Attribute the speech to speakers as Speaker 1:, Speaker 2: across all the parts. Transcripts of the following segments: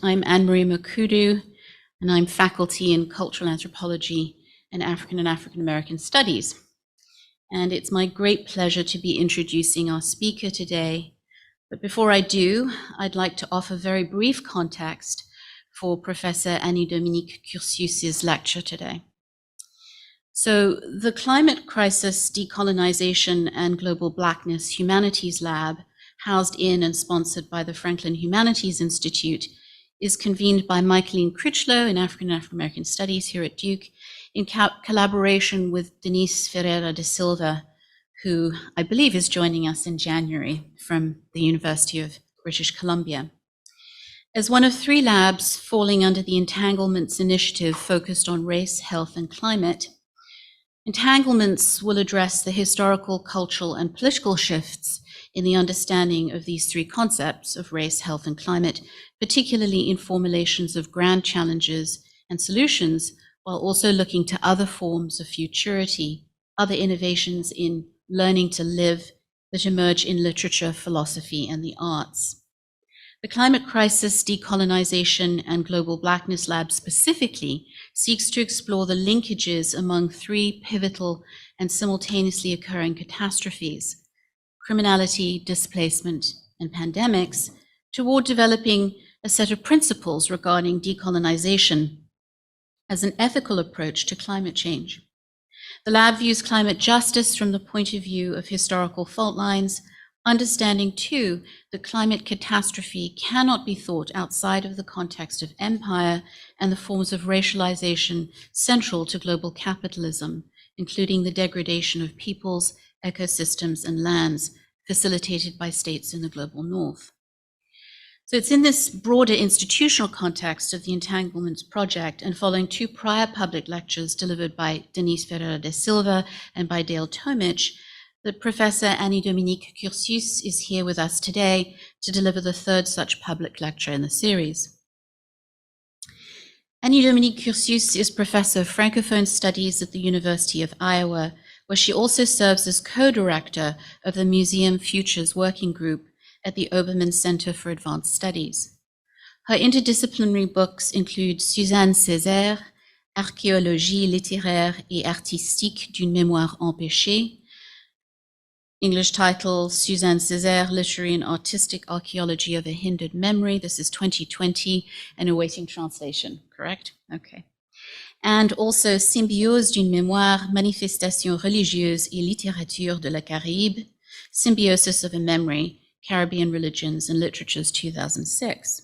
Speaker 1: I'm Anne-Marie Makudu, and I'm faculty in cultural anthropology and African American studies. And it's my great pleasure to be introducing our speaker today. But before I do, I'd like to offer very brief context for Professor Anny-Dominique Curtius's lecture today. So the Climate Crisis, Decolonization and Global Blackness Humanities Lab, housed in and sponsored by the Franklin Humanities Institute, is convened by Michaeline Critchlow in African American Studies here at Duke in collaboration with Denise Ferreira de Silva, who I believe is joining us in January from the University of British Columbia. As one of three labs falling under the Entanglements Initiative focused on race, health, and climate, Entanglements will address the historical, cultural, and political shifts in the understanding of these three concepts of race, health, and climate, particularly in formulations of grand challenges and solutions, while also looking to other forms of futurity, other innovations in learning to live that emerge in literature, philosophy, and the arts. The Climate Crisis, Decolonization, and Global Blackness Lab specifically seeks to explore the linkages among three pivotal and simultaneously occurring catastrophes: criminality, displacement, and pandemics, toward developing a set of principles regarding decolonization as an ethical approach to climate change. The lab views climate justice from the point of view of historical fault lines, understanding too that climate catastrophe cannot be thought outside of the context of empire and the forms of racialization central to global capitalism, including the degradation of peoples, ecosystems, and lands facilitated by states in the global north. So it's in this broader institutional context of the Entanglements Project, and following two prior public lectures delivered by Denise Ferreira de Silva and by Dale Tomich, that Professor Anny-Dominique Curtius is here with us today to deliver the third such public lecture in the series. Anny-Dominique Curtius is Professor of Francophone Studies at the University of Iowa, where she also serves as co-director of the Museum Futures Working Group at the Obermann Center for Advanced Studies. Her interdisciplinary books include Suzanne Césaire, Archéologie littéraire et artistique d'une mémoire empêchée, English title, Suzanne Césaire, Literary and Artistic Archaeology of a Hindered Memory. This is 2020 and awaiting translation, correct? Okay. And also Symbiose d'une mémoire, Manifestation religieuse et littérature de la Caraïbe, Symbiosis of a Memory, Caribbean Religions and Literatures, 2006.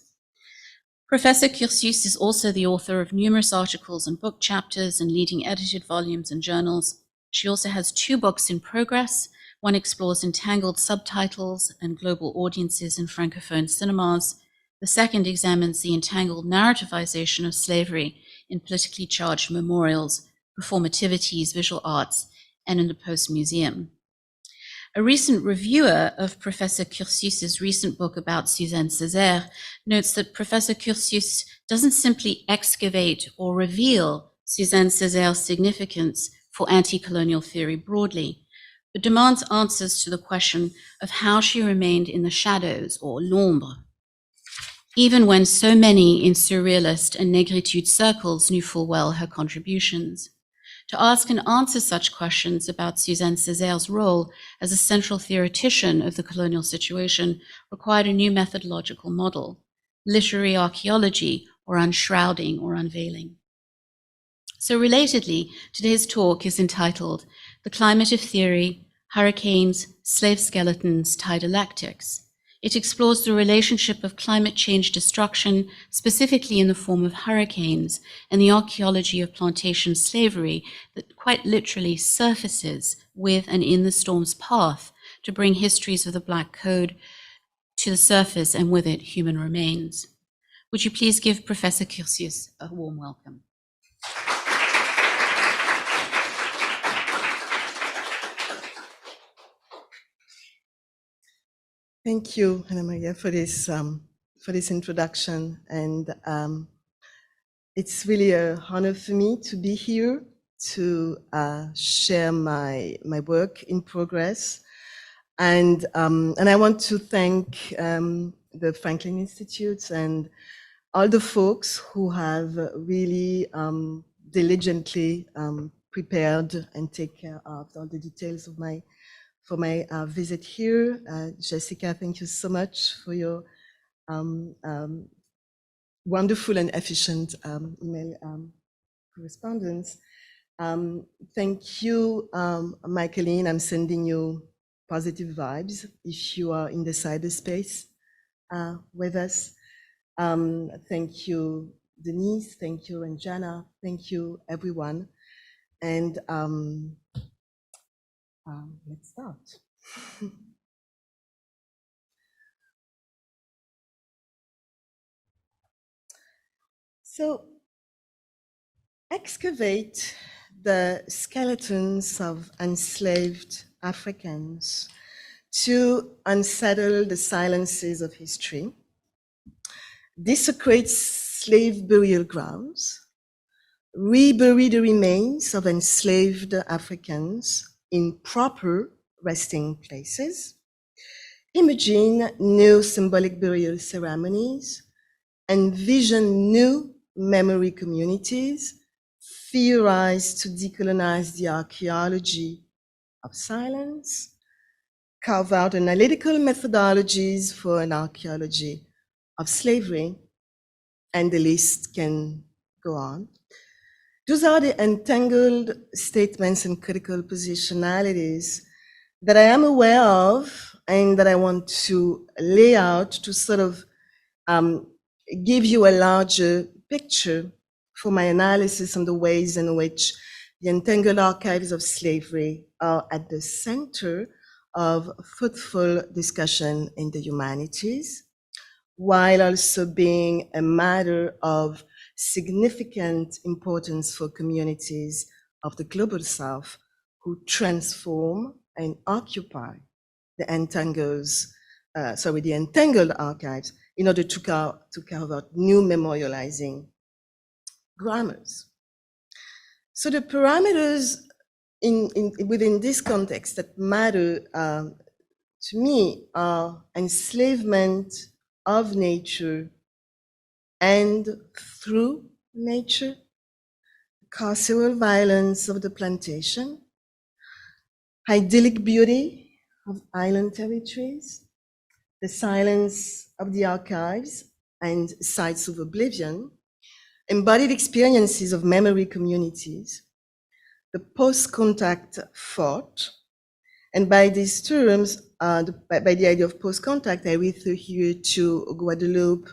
Speaker 1: Professor Curtius is also the author of numerous articles and book chapters and leading edited volumes and journals. She also has two books in progress. One explores entangled subtitles and global audiences in Francophone cinemas. The second examines the entangled narrativization of slavery in politically charged memorials, performativities, visual arts, and in the post-museum. A recent reviewer of Professor Curtius's recent book about Suzanne Césaire notes that Professor Curtius doesn't simply excavate or reveal Suzanne Césaire's significance for anti-colonial theory broadly, but demands answers to the question of how she remained in the shadows, or l'ombre, even when so many in surrealist and negritude circles knew full well her contributions. To ask and answer such questions about Suzanne Césaire's role as a central theoretician of the colonial situation required a new methodological model, literary archaeology, or unshrouding or unveiling. So relatedly, today's talk is entitled The Climate of Theory, Hurricanes, Slave Skeletons, Tidalectics. It explores the relationship of climate change destruction, specifically in the form of hurricanes, and the archaeology of plantation slavery that quite literally surfaces with and in the storm's path to bring histories of the Black Code to the surface, and with it, human remains. Would you please give Professor Curtius a warm welcome?
Speaker 2: Thank you, Anna Maria, for this introduction, and it's really an honor for me to be here to share my work in progress, and I want to thank the Franklin Institute and all the folks who have really diligently prepared and take care of all the details of my visit here. Jessica, thank you so much for your wonderful and efficient email correspondence. Thank you, Marylin. I'm sending you positive vibes if you are in the cyberspace with us. Thank you, Denise. Thank you, Ranjana. Thank you, everyone. And let's start. So, excavate the skeletons of enslaved Africans to unsettle the silences of history, desecrate slave burial grounds, rebury the remains of enslaved Africans in proper resting places, imagine new symbolic burial ceremonies, envision new memory communities, theorize to decolonize the archeology of silence, carve out analytical methodologies for an archeology of slavery, and the list can go on. Those are the entangled statements and critical positionalities that I am aware of and that I want to lay out to sort of give you a larger picture for my analysis on the ways in which the entangled archives of slavery are at the center of fruitful discussion in the humanities, while also being a matter of significant importance for communities of the Global South who transform and occupy the entangled archives in order to carve out new memorializing grammars. So the parameters within this context that matter to me are enslavement of nature and through nature, carceral violence of the plantation, idyllic beauty of island territories, the silence of the archives and sites of oblivion, embodied experiences of memory communities, the post-contact thought, and by these terms, by the idea of post-contact, I refer here to Guadeloupe,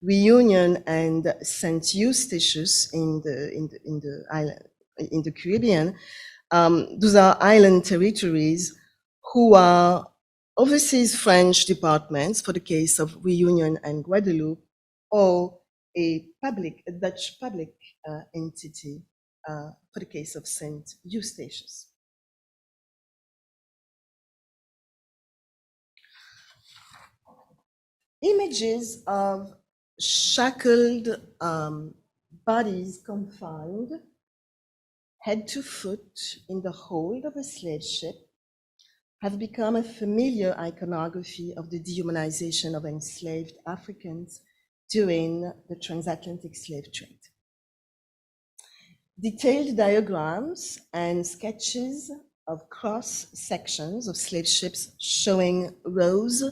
Speaker 2: Réunion, and Sint Eustatius in the Caribbean. Those are island territories who are overseas French departments for the case of Réunion and Guadeloupe, or a Dutch public entity for the case of Sint Eustatius. Images of shackled bodies confined head to foot in the hold of a slave ship have become a familiar iconography of the dehumanization of enslaved Africans during the transatlantic slave trade. Detailed diagrams and sketches of cross sections of slave ships showing rows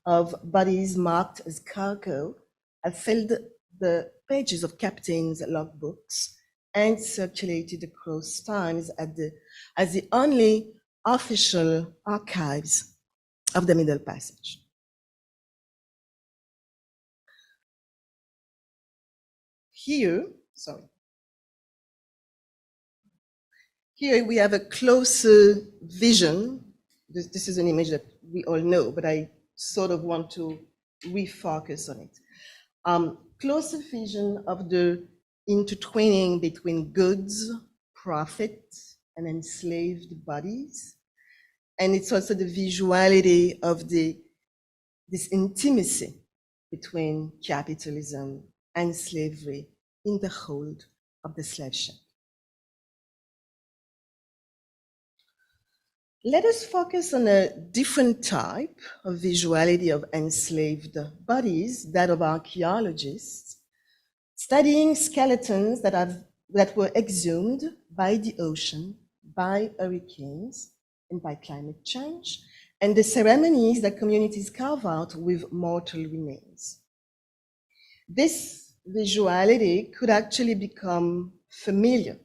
Speaker 2: of bodies marked as cargo have filled the pages of captains' logbooks and circulated across times as the only official archives of the Middle Passage. Here we have a closer vision. This is an image that we all know, but I sort of want to refocus on it. Closer vision of the intertwining between goods, profit, and enslaved bodies. And it's also the visuality of this intimacy between capitalism and slavery in the hold of the slave ship. Let us focus on a different type of visuality of enslaved bodies, that of archaeologists, studying skeletons that were exhumed by the ocean, by hurricanes, and by climate change, and the ceremonies that communities carve out with mortal remains. This visuality could actually become familiar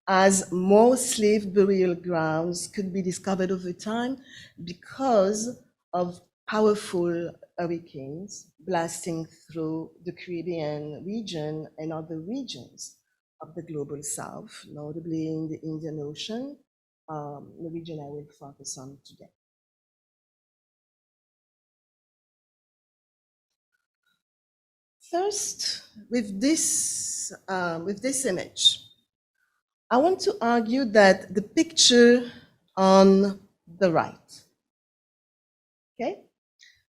Speaker 2: as more slave burial grounds could be discovered over time because of powerful hurricanes blasting through the Caribbean region and other regions of the global south, notably in the Indian Ocean, the region I will focus on today. First, with this image, I want to argue that the picture on the right, okay,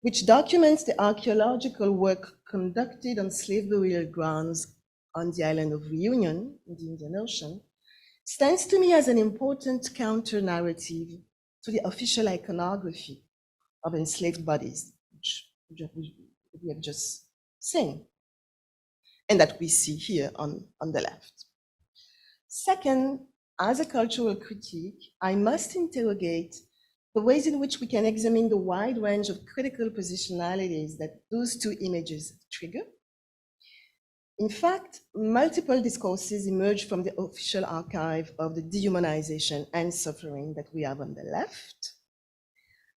Speaker 2: which documents the archaeological work conducted on slave burial grounds on the island of Réunion in the Indian Ocean, stands to me as an important counter-narrative to the official iconography of enslaved bodies, which we have just seen, and that we see here on the left. Second, as a cultural critique, I must interrogate the ways in which we can examine the wide range of critical positionalities that those two images trigger. In fact, multiple discourses emerge from the official archive of the dehumanization and suffering that we have on the left,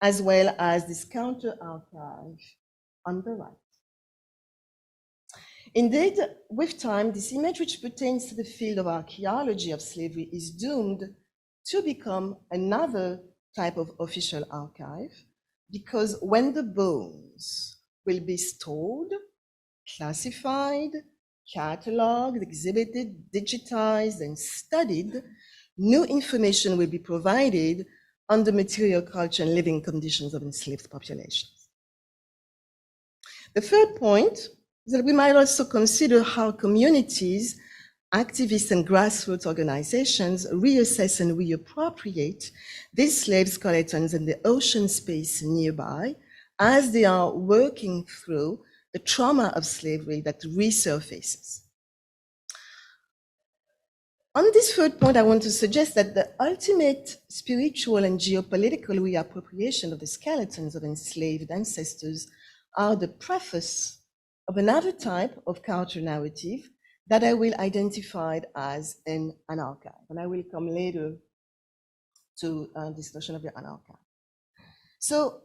Speaker 2: as well as this counter-archive on the right. Indeed, with time, this image, which pertains to the field of archaeology of slavery, is doomed to become another type of official archive, because when the bones will be stored, classified, cataloged, exhibited, digitized, and studied, new information will be provided on the material culture and living conditions of enslaved populations. The third point is that we might also consider how communities, activists, and grassroots organizations reassess and reappropriate these slave skeletons in the ocean space nearby as they are working through the trauma of slavery that resurfaces. On this third point, I want to suggest that the ultimate spiritual and geopolitical reappropriation of the skeletons of enslaved ancestors are the preface of another type of counter-narrative that I will identify as an archive. And I will come later to this notion of the archive. So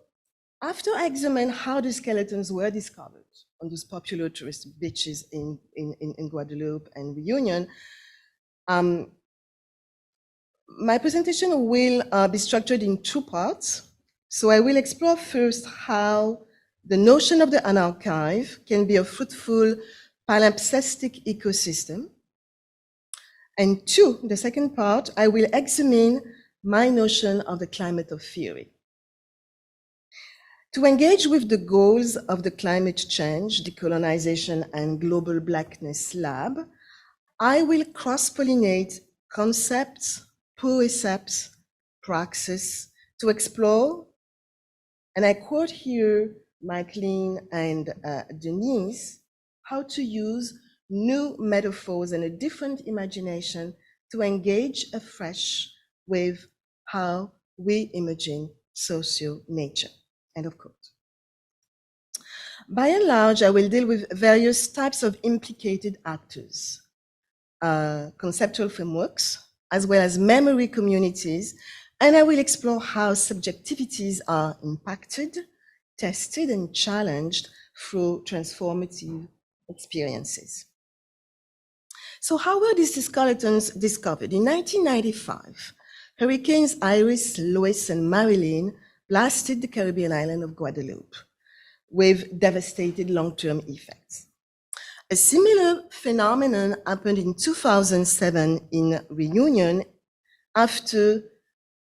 Speaker 2: after I examine how the skeletons were discovered on those popular tourist beaches in Guadeloupe and Réunion, my presentation will be structured in two parts. So I will explore first how the notion of the archive can be a fruitful palimpsestic ecosystem. And two, the second part, I will examine my notion of the climate of theory. To engage with the goals of the climate change, decolonization, and global blackness lab, I will cross-pollinate concepts, precepts, praxis to explore, and I quote here Marylin and Denise, how to use new metaphors and a different imagination to engage afresh with how we imagine socio-nature, end of quote. By and large, I will deal with various types of implicated actors, conceptual frameworks, as well as memory communities, and I will explore how subjectivities are impacted, tested, and challenged through transformative experiences. So how were these skeletons discovered? In 1995, Hurricanes Iris, Lois, and Marylin blasted the Caribbean island of Guadeloupe with devastating long-term effects. A similar phenomenon happened in 2007 in Réunion after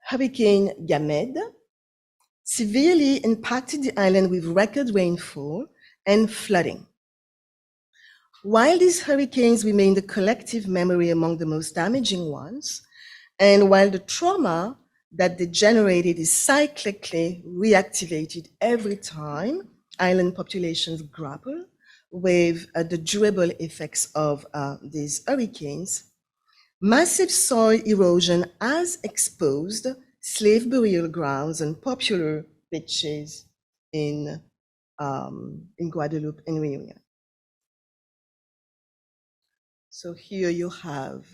Speaker 2: Hurricane Gamède severely impacted the island with record rainfall and flooding. While these hurricanes remain the collective memory among the most damaging ones, and while the trauma that they generated is cyclically reactivated every time island populations grapple with the durable effects of these hurricanes, massive soil erosion has exposed slave burial grounds and popular beaches in Guadeloupe and Réunion. So here you have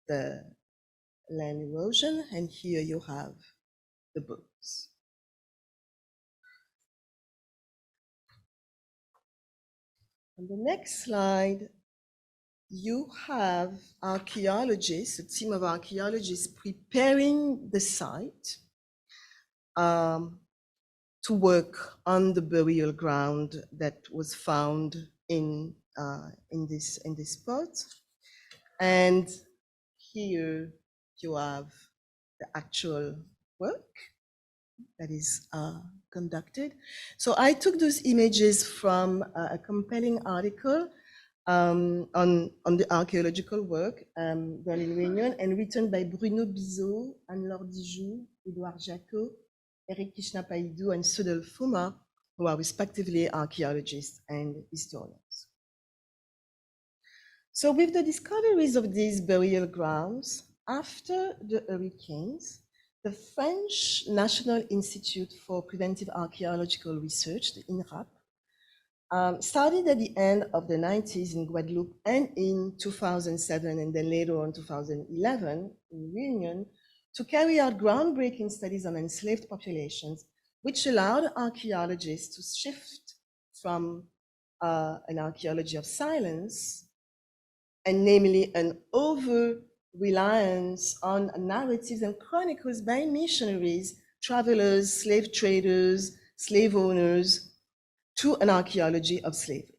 Speaker 2: the land erosion, and here you have the boats. On the next slide, you have archaeologists, a team of archaeologists preparing the site to work on the burial ground that was found in this spot. And here you have the actual work that is conducted. So I took those images from a compelling article on the archaeological work Berlin Réunion, and written by Bruno Bizot, Anne-Laure Dijoux, Edouard Jacot, Eric Kishnapaidou, and Sudal Fuma, who are respectively archaeologists and historians. So with the discoveries of these burial grounds, after the hurricanes, the French National Institute for Preventive Archaeological Research, the INRAP, started at the end of the 90s in Guadeloupe and in 2007, and then later on 2011 in Réunion, to carry out groundbreaking studies on enslaved populations, which allowed archaeologists to shift from an archaeology of silence, and namely an over-reliance on narratives and chronicles by missionaries, travelers, slave traders, slave owners, to an archaeology of slavery.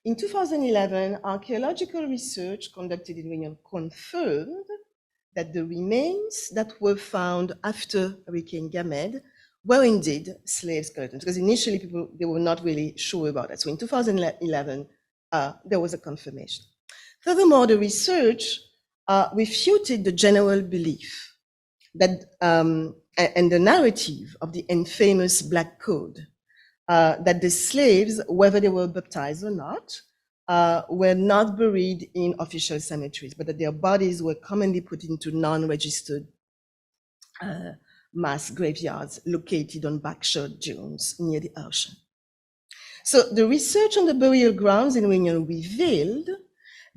Speaker 2: In 2011, archaeological research conducted in Réunion confirmed that the remains that were found after Hurricane Gamède were indeed slave skeletons, because initially they were not really sure about that. So in 2011, there was a confirmation. Furthermore, the research refuted the general belief that, and the narrative of the infamous Black Code, that the slaves, whether they were baptized or not, were not buried in official cemeteries, but that their bodies were commonly put into non-registered mass graveyards located on backshore dunes near the ocean. So the research on the burial grounds in Réunion revealed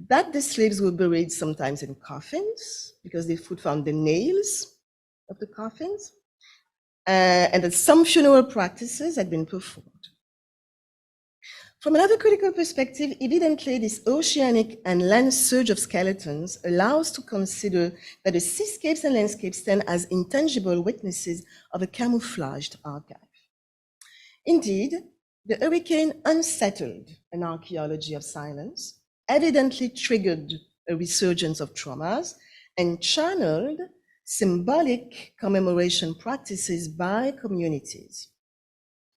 Speaker 2: that the slaves were buried sometimes in coffins, because they found the nails of the coffins, and that some funeral practices had been performed. From another critical perspective, evidently this oceanic and land surge of skeletons allows to consider that the seascapes and landscapes stand as intangible witnesses of a camouflaged archive. Indeed, the hurricane unsettled an archaeology of silence, evidently triggered a resurgence of traumas, and channeled symbolic commemoration practices by communities.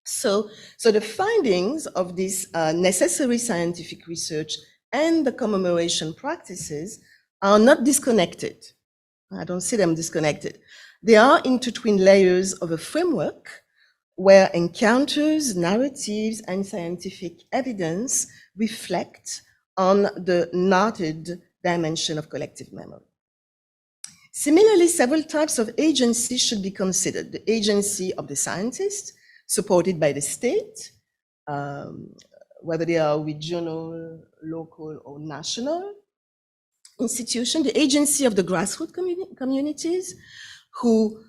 Speaker 2: So the findings of this necessary scientific research and the commemoration practices are not disconnected. I don't see them disconnected. They are intertwined layers of a framework where encounters, narratives, and scientific evidence reflect on the knotted dimension of collective memory. Similarly, several types of agency should be considered. The agency of the scientist, supported by the state, whether they are regional, local, or national institution, the agency of the grassroots communities, who,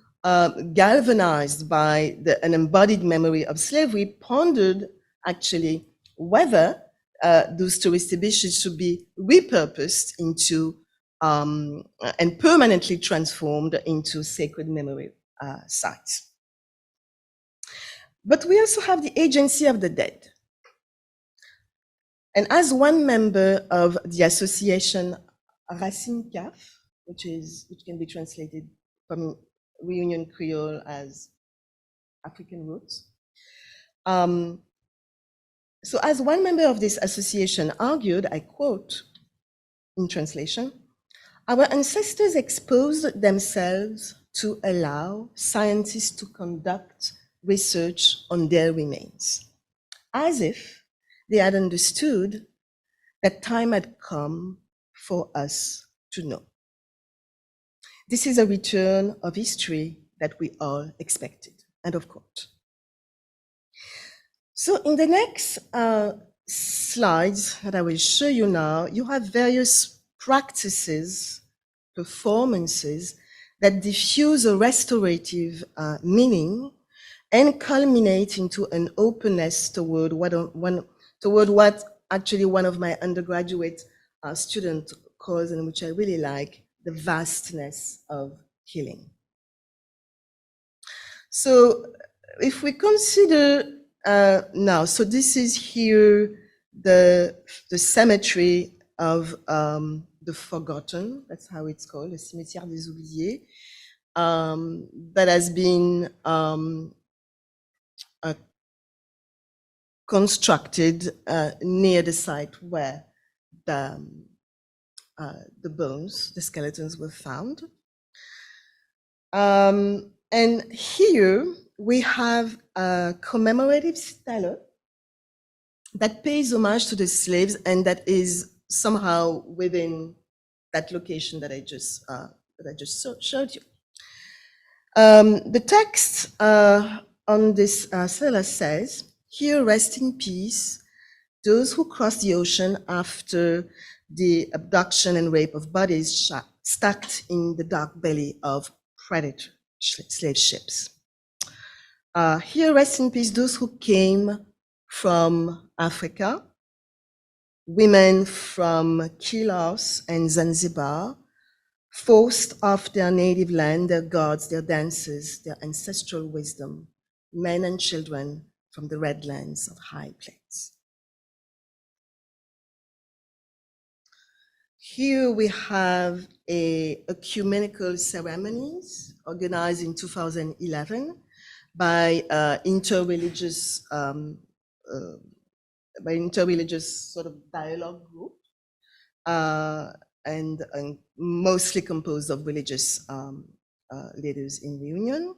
Speaker 2: galvanized by an embodied memory of slavery, pondered actually whether those touristy beaches should be repurposed into and permanently transformed into sacred memory sites. But we also have the agency of the dead. And as one member of the association Racine CAF, which can be translated from Reunion Creole as African roots. So as one member of this association argued, I quote in translation, "Our ancestors exposed themselves to allow scientists to conduct research on their remains, as if they had understood that time had come for us to know. This is a return of history that we all expected, end of quote. So in the next slides that I will show you now, you have various practices, performances that diffuse a restorative meaning and culminate into an openness toward what actually one of my undergraduate students calls, and which I really like, the vastness of healing. So if we consider now, so this is here the cemetery of the forgotten, that's how it's called, le cimetière des oubliés, that has been constructed near the site where the bones, the skeletons were found. And here we have a commemorative stele that pays homage to the slaves and that is somehow within that location that I just showed you. The text on this stele says, "Here rest in peace those who crossed the ocean after the abduction and rape of bodies stacked in the dark belly of predator slave ships. Here rest in peace those who came from Africa, women from Kilos and Zanzibar, forced off their native land, their gods, their dances, their ancestral wisdom, men and children from the red lands of high plains." Here we have a ecumenical ceremonies organized in 2011 by interreligious sort of dialogue group, and mostly composed of religious leaders in Réunion.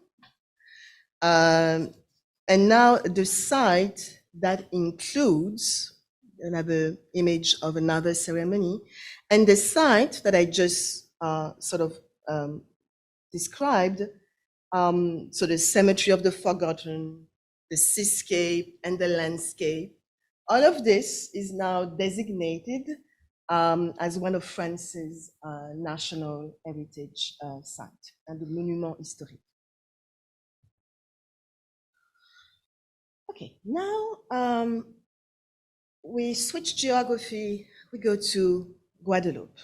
Speaker 2: And now the site that includes another image of another ceremony, and the site that I just sort of described, so the cemetery of the forgotten, the seascape, and the landscape, all of this is now designated as one of France's national heritage sites, and the monument historique. Okay, now we switch geography, we go to Guadeloupe.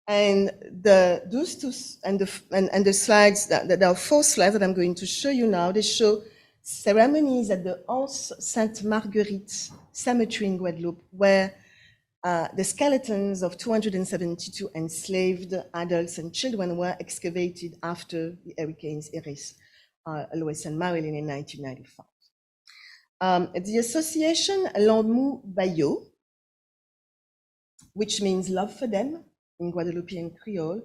Speaker 2: And the slides, there are 4 slides that I'm going to show you now. They show ceremonies at the Anse Sainte Marguerite Cemetery in Guadeloupe, where the skeletons of 272 enslaved adults and children were excavated after the hurricanes Iris, Lois, and Marylin in 1995. The association L'Amour Bayot, which means love for them in Guadeloupean Creole,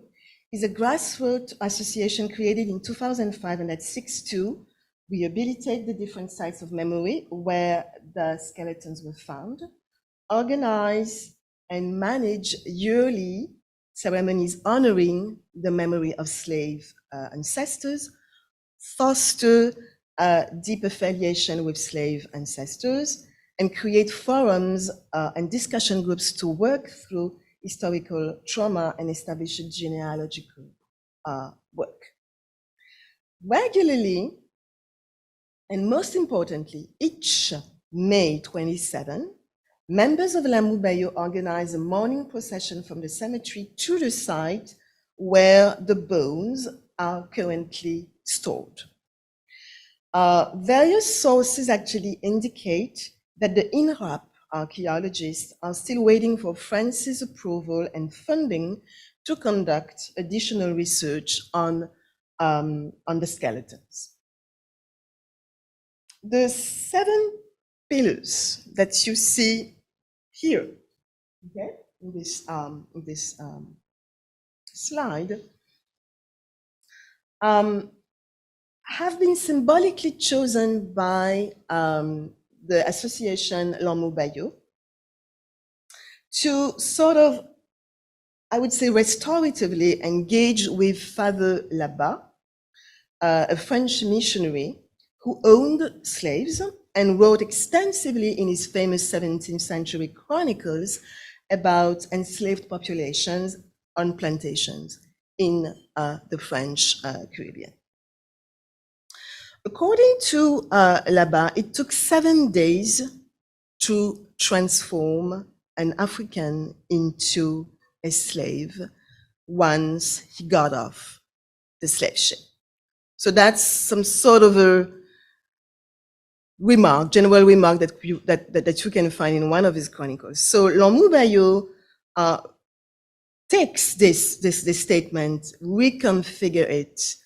Speaker 2: is a grassroots association created in 2005 and that seeks to rehabilitate the different sites of memory where the skeletons were found, organize and manage yearly ceremonies honoring the memory of slave ancestors, foster deep affiliation with slave ancestors, and create forums and discussion groups to work through historical trauma and establish a genealogical work. Regularly, and most importantly, each May 27, members of L'Amour Bayot organize a morning procession from the cemetery to the site where the bones are currently stored. Various sources actually indicate that the INRAP archaeologists are still waiting for France's approval and funding to conduct additional research on the skeletons. The 7 pillars that you see here, okay, in this slide, have been symbolically chosen by the association L'Homme Bayou, to sort of, I would say, restoratively engage with Father Labat, a French missionary who owned slaves and wrote extensively in his famous 17th century chronicles about enslaved populations on plantations in the French Caribbean. According to Labat, it took 7 days to transform an African into a slave once he got off the slave ship. So that's some sort of a remark, general remark that you can find in one of his chronicles. So L'Homme Bayou takes this statement, reconfigure it,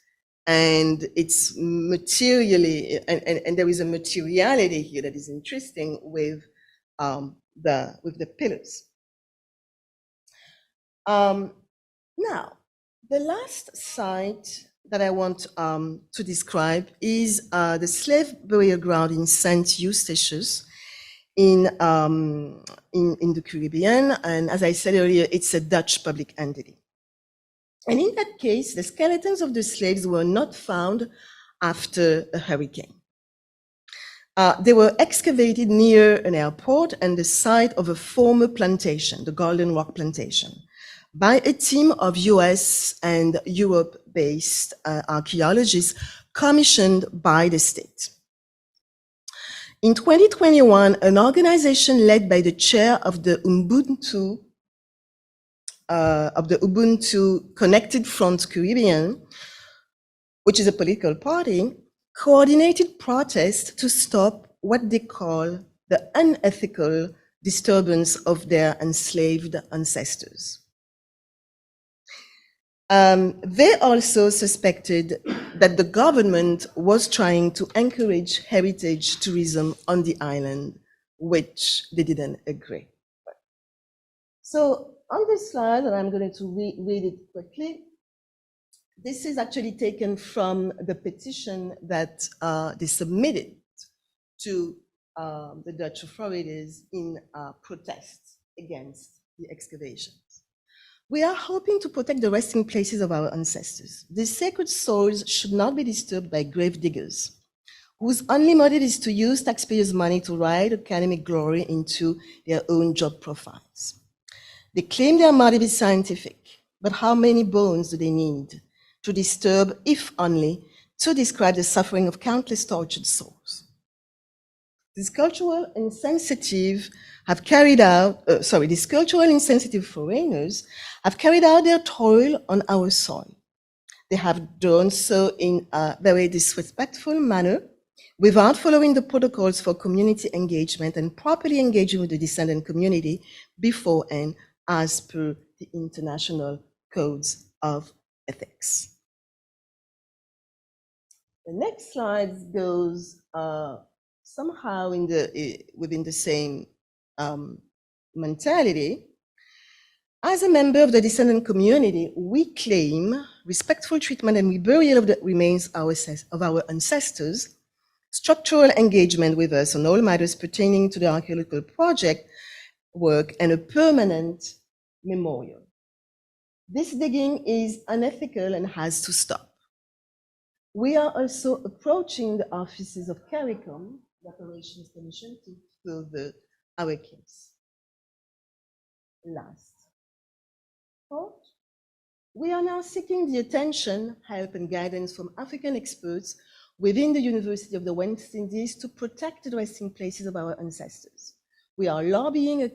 Speaker 2: and it's materially, and there is a materiality here that is interesting with the pillars. Now, the last site that I want to describe is the slave burial ground in Sint Eustatius in the Caribbean. And as I said earlier, it's a Dutch public entity. And in that case, the skeletons of the slaves were not found after a hurricane. They were excavated near an airport and the site of a former plantation, the Golden Rock Plantation, by a team of US and Europe-based archaeologists commissioned by the state. In 2021, an organization led by the chair of the Ubuntu Connected Front Caribbean, which is a political party, coordinated protests to stop what they call the unethical disturbance of their enslaved ancestors. They also suspected that the government was trying to encourage heritage tourism on the island, which they didn't agree with. So on this slide, and I'm going to read it quickly, this is actually taken from the petition that they submitted to the Dutch authorities in protest against the excavations. We are hoping to protect the resting places of our ancestors. These sacred soils should not be disturbed by grave diggers, whose only motive is to use taxpayers' money to ride academic glory into their own job profiles. They claim their motive is scientific, but how many bones do they need to disturb, if only, to describe the suffering of countless tortured souls? These cultural insensitive foreigners have carried out their toil on our soil. They have done so in a very disrespectful manner, without following the protocols for community engagement and properly engaging with the descendant community beforehand, as per the international codes of ethics. The next slide goes somehow within the same mentality. As a member of the descendant community, we claim respectful treatment and reburial of the remains of our ancestors, structural engagement with us on all matters pertaining to the archaeological project work, and a permanent memorial. This digging is unethical and has to stop. We are also approaching the offices of CARICOM, the Operations Commission, to further our case. Last thought, we are now seeking the attention, help, and guidance from African experts within the University of the West Indies to protect the resting places of our ancestors. We are lobbying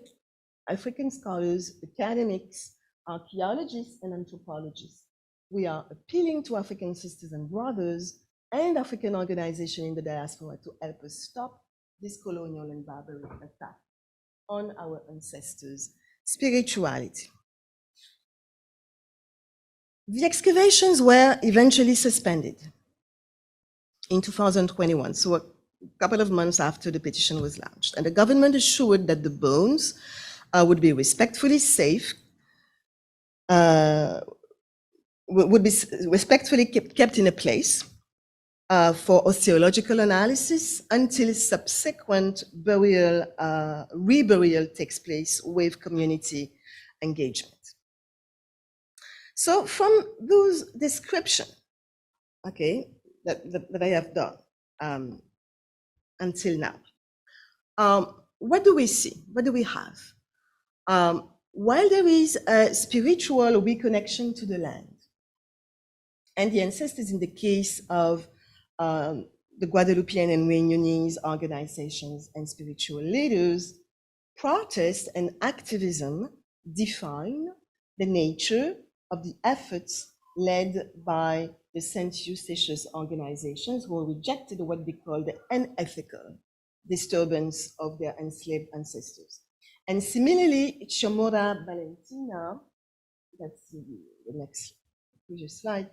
Speaker 2: African scholars, academics, archaeologists, and anthropologists. We are appealing to African sisters and brothers and African organizations in the diaspora to help us stop this colonial and barbaric attack on our ancestors' spirituality. The excavations were eventually suspended in 2021, so a couple of months after the petition was launched, and the government assured that the bones would be respectfully safe, would be respectfully kept in a place for osteological analysis until subsequent burial, reburial takes place with community engagement. So from those descriptions, okay, that I have done until now, what do we see? What do we have? While there is a spiritual reconnection to the land, and the ancestors in the case of the Guadeloupean and Réunionnese organizations and spiritual leaders, protest and activism define the nature of the efforts led by the Sint Eustatius organizations, who rejected what they call the unethical disturbance of their enslaved ancestors. And similarly, Chamora Valentina, that's the next previous slide,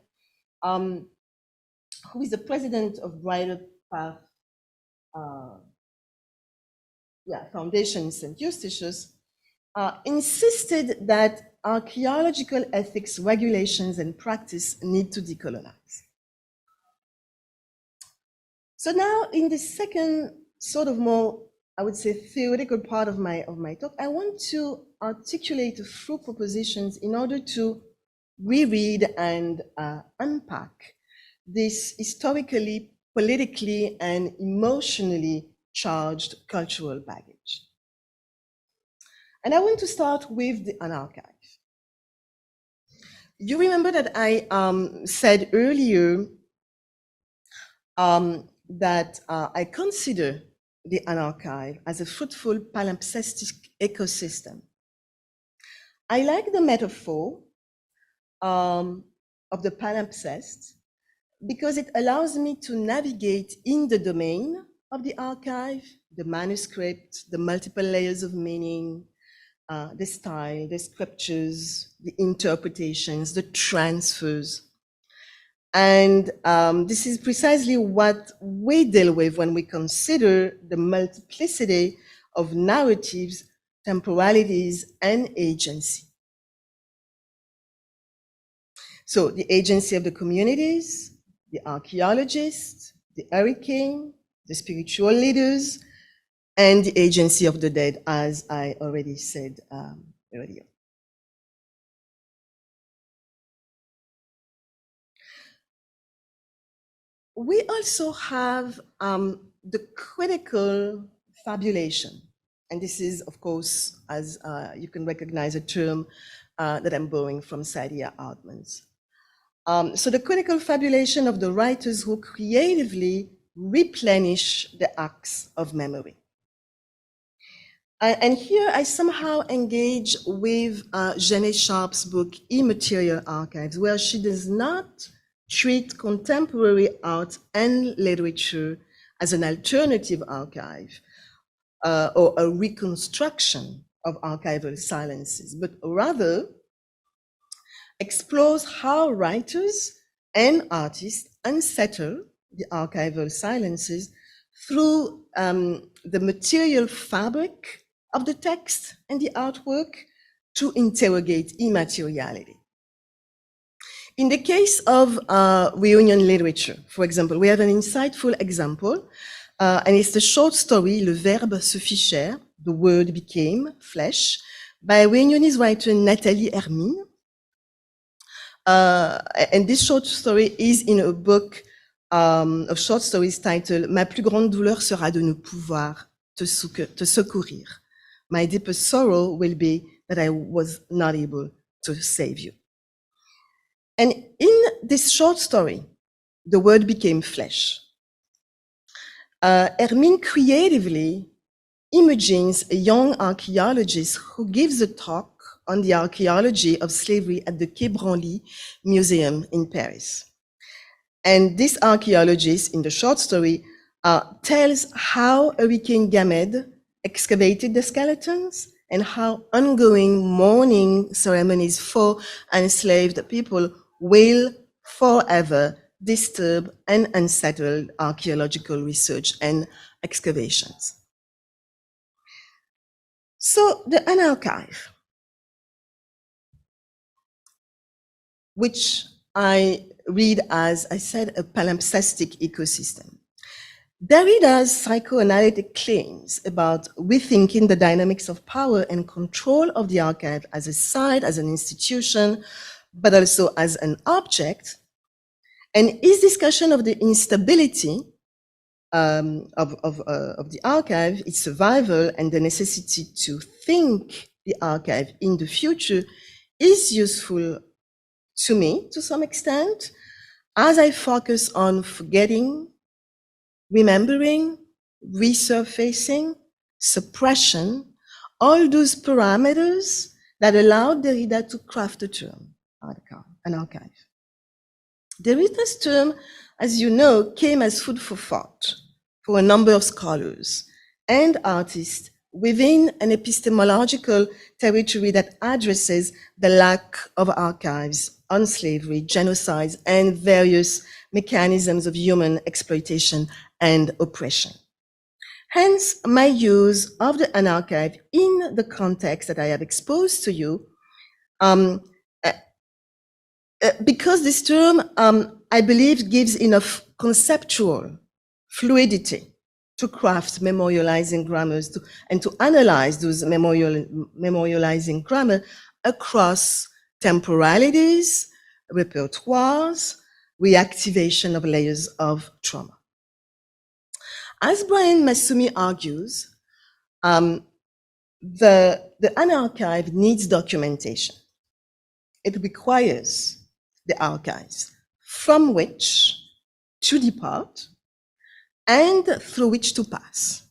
Speaker 2: who is the president of Brighter Path Foundation Sint Eustatius, insisted that archaeological ethics, regulations, and practice need to decolonize. So now, in the second sort of more, I would say, theoretical part of my talk, I want to articulate a few propositions in order to reread and unpack this historically, politically, and emotionally charged cultural baggage. And I want to start with the unarchived. You remember that I said earlier that I consider the unarchived as a fruitful palimpsestic ecosystem. I like the metaphor of the palimpsest because it allows me to navigate in the domain of the archive, the manuscript, the multiple layers of meaning, the style, the scriptures, the interpretations, the transfers. And this is precisely what we deal with when we consider the multiplicity of narratives, temporalities, and agency. So the agency of the communities, the archaeologists, the hurricane, the spiritual leaders, and the agency of the dead, as I already said earlier. We also have the critical fabulation. And this is, of course, as you can recognize, a term that I'm borrowing from Saidiya Altman's. So the critical fabulation of the writers who creatively replenish the acts of memory. And here I somehow engage with Jenny Sharp's book, Immaterial Archives, where she does not treat contemporary art and literature as an alternative archive or a reconstruction of archival silences, but rather explores how writers and artists unsettle the archival silences through the material fabric of the text and the artwork to interrogate immateriality. In the case of Réunion literature, for example, we have an insightful example, and it's the short story Le Verbe se fit chair, the word became flesh, by Réunionnese writer Nathalie Hermine. And this short story is in a book of short stories titled Ma plus grande douleur sera de ne pouvoir te secourir. My deepest sorrow will be that I was not able to save you. And in this short story, the word became flesh. Hermine creatively imagines a young archaeologist who gives a talk on the archaeology of slavery at the Quai Branly Museum in Paris. And this archaeologist, in the short story, tells how Hurricane Gamède excavated the skeletons and how ongoing mourning ceremonies for enslaved people will forever disturb and unsettle archaeological research and excavations. So the unarchived, which I read as, I said, a palimpsestic ecosystem. Derrida's psychoanalytic claims about rethinking the dynamics of power and control of the archive as a site, as an institution, but also as an object, and his discussion of the instability of the archive, its survival, and the necessity to think the archive in the future is useful to me to some extent, as I focus on forgetting, remembering, resurfacing, suppression, all those parameters that allowed Derrida to craft the term, an archive. Derrida's term, as you know, came as food for thought for a number of scholars and artists within an epistemological territory that addresses the lack of archives on slavery, genocides, and various mechanisms of human exploitation and oppression. Hence, my use of an archive in the context that I have exposed to you, because this term, I believe, gives enough conceptual fluidity to craft memorializing grammars and to analyze those memorializing grammar across temporalities, repertoires, reactivation of layers of trauma. As Brian Masumi argues, the archive needs documentation. It requires the archives from which to depart and through which to pass.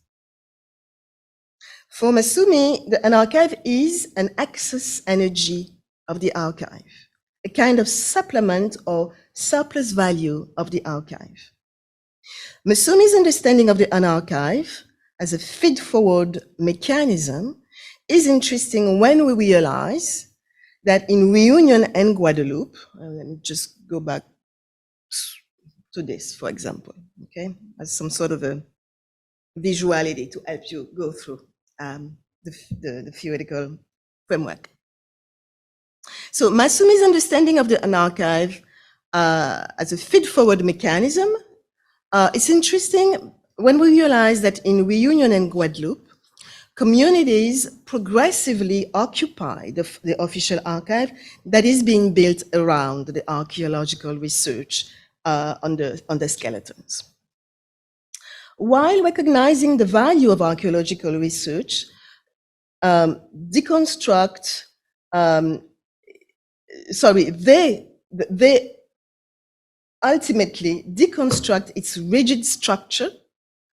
Speaker 2: For Masumi, an archive is an excess energy of the archive, a kind of supplement or surplus value of the archive. Masumi's understanding of the archive as a feed-forward mechanism is interesting when we realize that in Réunion and Guadeloupe, let me just go back to this, for example, okay, as some sort of a visuality to help you go through the theoretical framework. So Masumi's understanding of the archive as a feed-forward mechanism is interesting when we realize that in Réunion and Guadeloupe, communities progressively occupy the official archive that is being built around the archaeological research on the skeletons. While recognizing the value of archaeological research, they ultimately deconstruct its rigid structure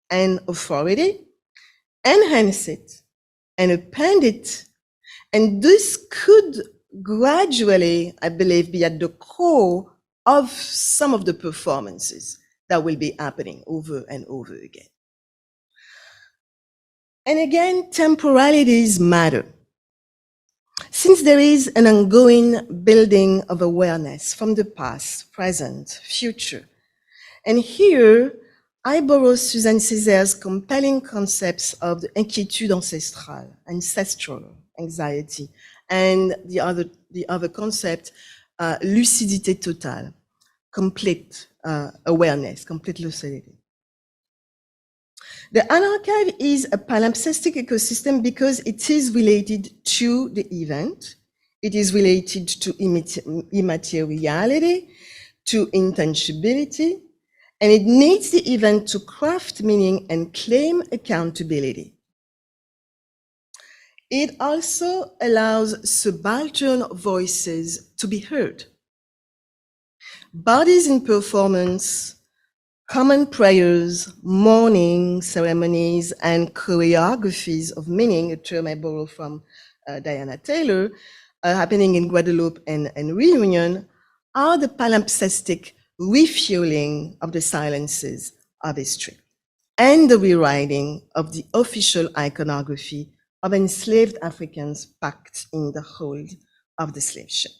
Speaker 2: and authority, enhance it, and append it. And this could gradually, I believe, be at the core of some of the performances that will be happening over and over again. And again, temporalities matter. Since there is an ongoing building of awareness from the past, present, future, and here I borrow Suzanne Césair's compelling concepts of the inquiétude ancestrale, ancestral anxiety, and the other concept, lucidité totale, complete awareness, complete lucidity. The archive is a palimpsestic ecosystem because it is related to the event, it is related to immateriality, to intangibility, and it needs the event to craft meaning and claim accountability. It also allows subaltern voices to be heard. Bodies in performance, common prayers, mourning ceremonies, and choreographies of meaning, a term I borrow from Diana Taylor, happening in Guadeloupe and Réunion, are the palimpsestic refueling of the silences of history and the rewriting of the official iconography of enslaved Africans packed in the hold of the slave ship.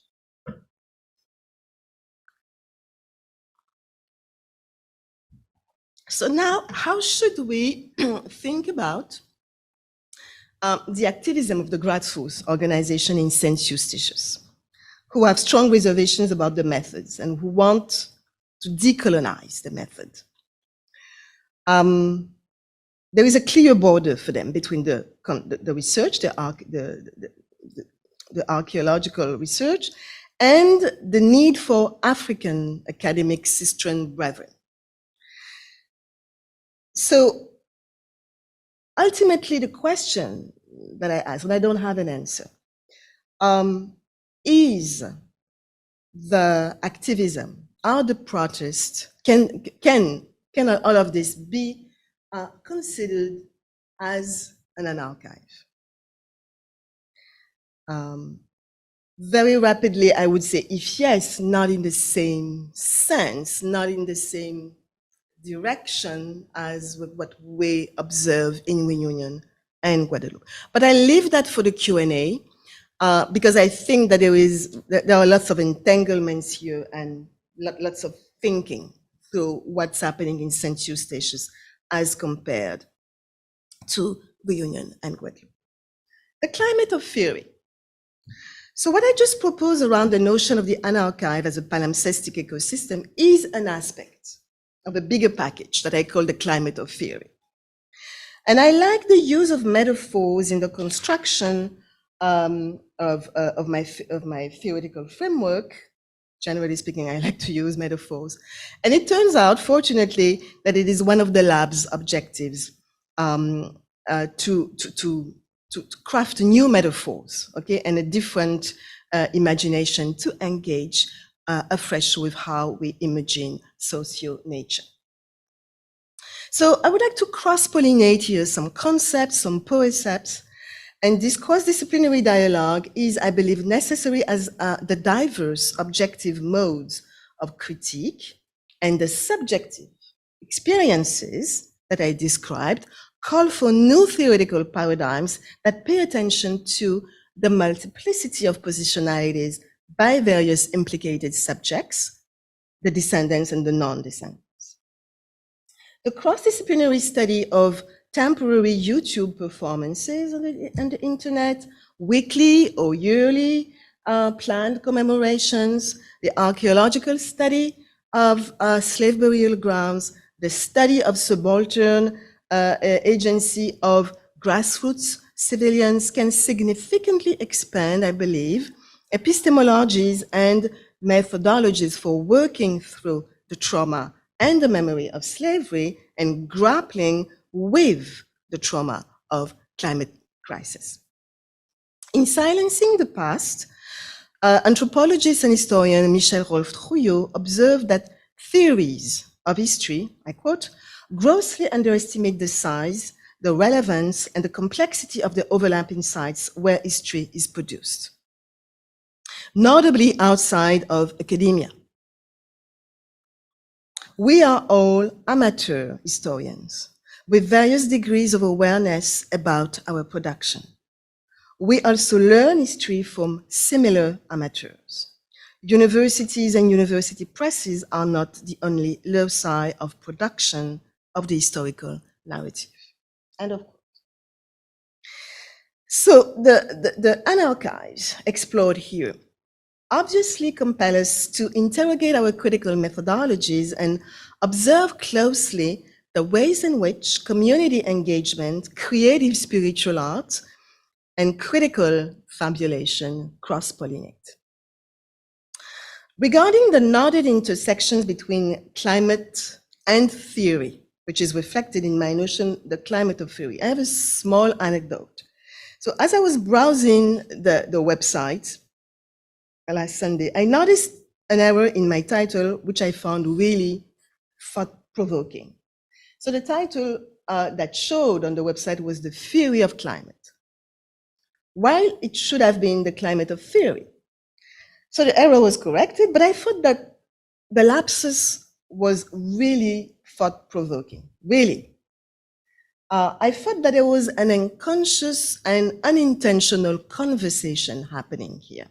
Speaker 2: So now, how should we think about the activism of the grassroots organization in Sint Eustatius, who have strong reservations about the methods and who want to decolonize the method. There is a clear border for them between the research, the archaeological research, and the need for African academic sistren brethren. So ultimately, the question that I ask, and I don't have an answer, is the activism, are the protests, can all of this be considered as an archive? Very rapidly, I would say, if yes, not in the same sense, not in the same direction as what we observe in Réunion and Guadeloupe. But I leave that for the Q&A because I think that there are lots of entanglements here and lots of thinking through what's happening in Sint Eustatius as compared to Réunion and Guadeloupe. The climate of theory. So what I just proposed around the notion of the anarchive as a palimpsestic ecosystem is an aspect of a bigger package that I call the climate of theory. And I like the use of metaphors in the construction of my theoretical framework. Generally speaking, I like to use metaphors. And it turns out, fortunately, that it is one of the lab's objectives to craft new metaphors, okay, and a different imagination to engage afresh with how we imagine socio-nature. So I would like to cross-pollinate here some concepts, some poecepts, and this cross-disciplinary dialogue is, I believe, necessary as the diverse objective modes of critique and the subjective experiences that I described call for new theoretical paradigms that pay attention to the multiplicity of positionalities by various implicated subjects, the descendants and the non-descendants. The cross-disciplinary study of temporary YouTube performances on the internet, weekly or yearly planned commemorations, the archaeological study of slave burial grounds, the study of subaltern agency of grassroots civilians can significantly expand, I believe, epistemologies and methodologies for working through the trauma and the memory of slavery and grappling with the trauma of climate crisis. In Silencing the Past, anthropologist and historian Michel Rolf-Trouillot observed that theories of history, I quote, grossly underestimate the size, the relevance, and the complexity of the overlapping sites where history is produced, notably outside of academia. We are all amateur historians with various degrees of awareness about our production. We also learn history from similar amateurs. Universities and university presses are not the only loci of production of the historical narrative. End of quote. So the anarchives explored here obviously compel us to interrogate our critical methodologies and observe closely the ways in which community engagement, creative spiritual art, and critical fabulation cross-pollinate. Regarding the knotted intersections between climate and theory, which is reflected in my notion, the climate of theory, I have a small anecdote. So as I was browsing the website last Sunday, I noticed an error in my title, which I found really thought-provoking. So the title that showed on the website was The Theory of Climate, while it should have been The Climate of Theory. So the error was corrected, but I thought that the lapsus was really thought-provoking, really. I thought that there was an unconscious and unintentional conversation happening here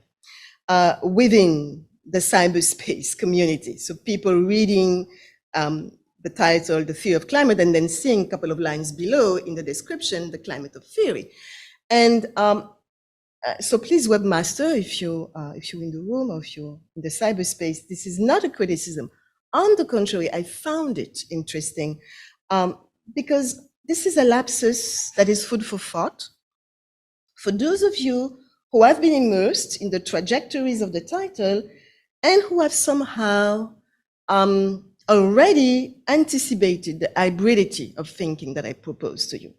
Speaker 2: within the cyberspace community. So people reading the title, The Theory of Climate, and then seeing a couple of lines below in the description, The Climate of Theory. And So please, webmaster, if you're in the room or if you're in the cyberspace, this is not a criticism. On the contrary, I found it interesting because this is a lapsus that is food for thought. For those of you who have been immersed in the trajectories of the title and who have somehow already anticipated the hybridity of thinking that I propose to you.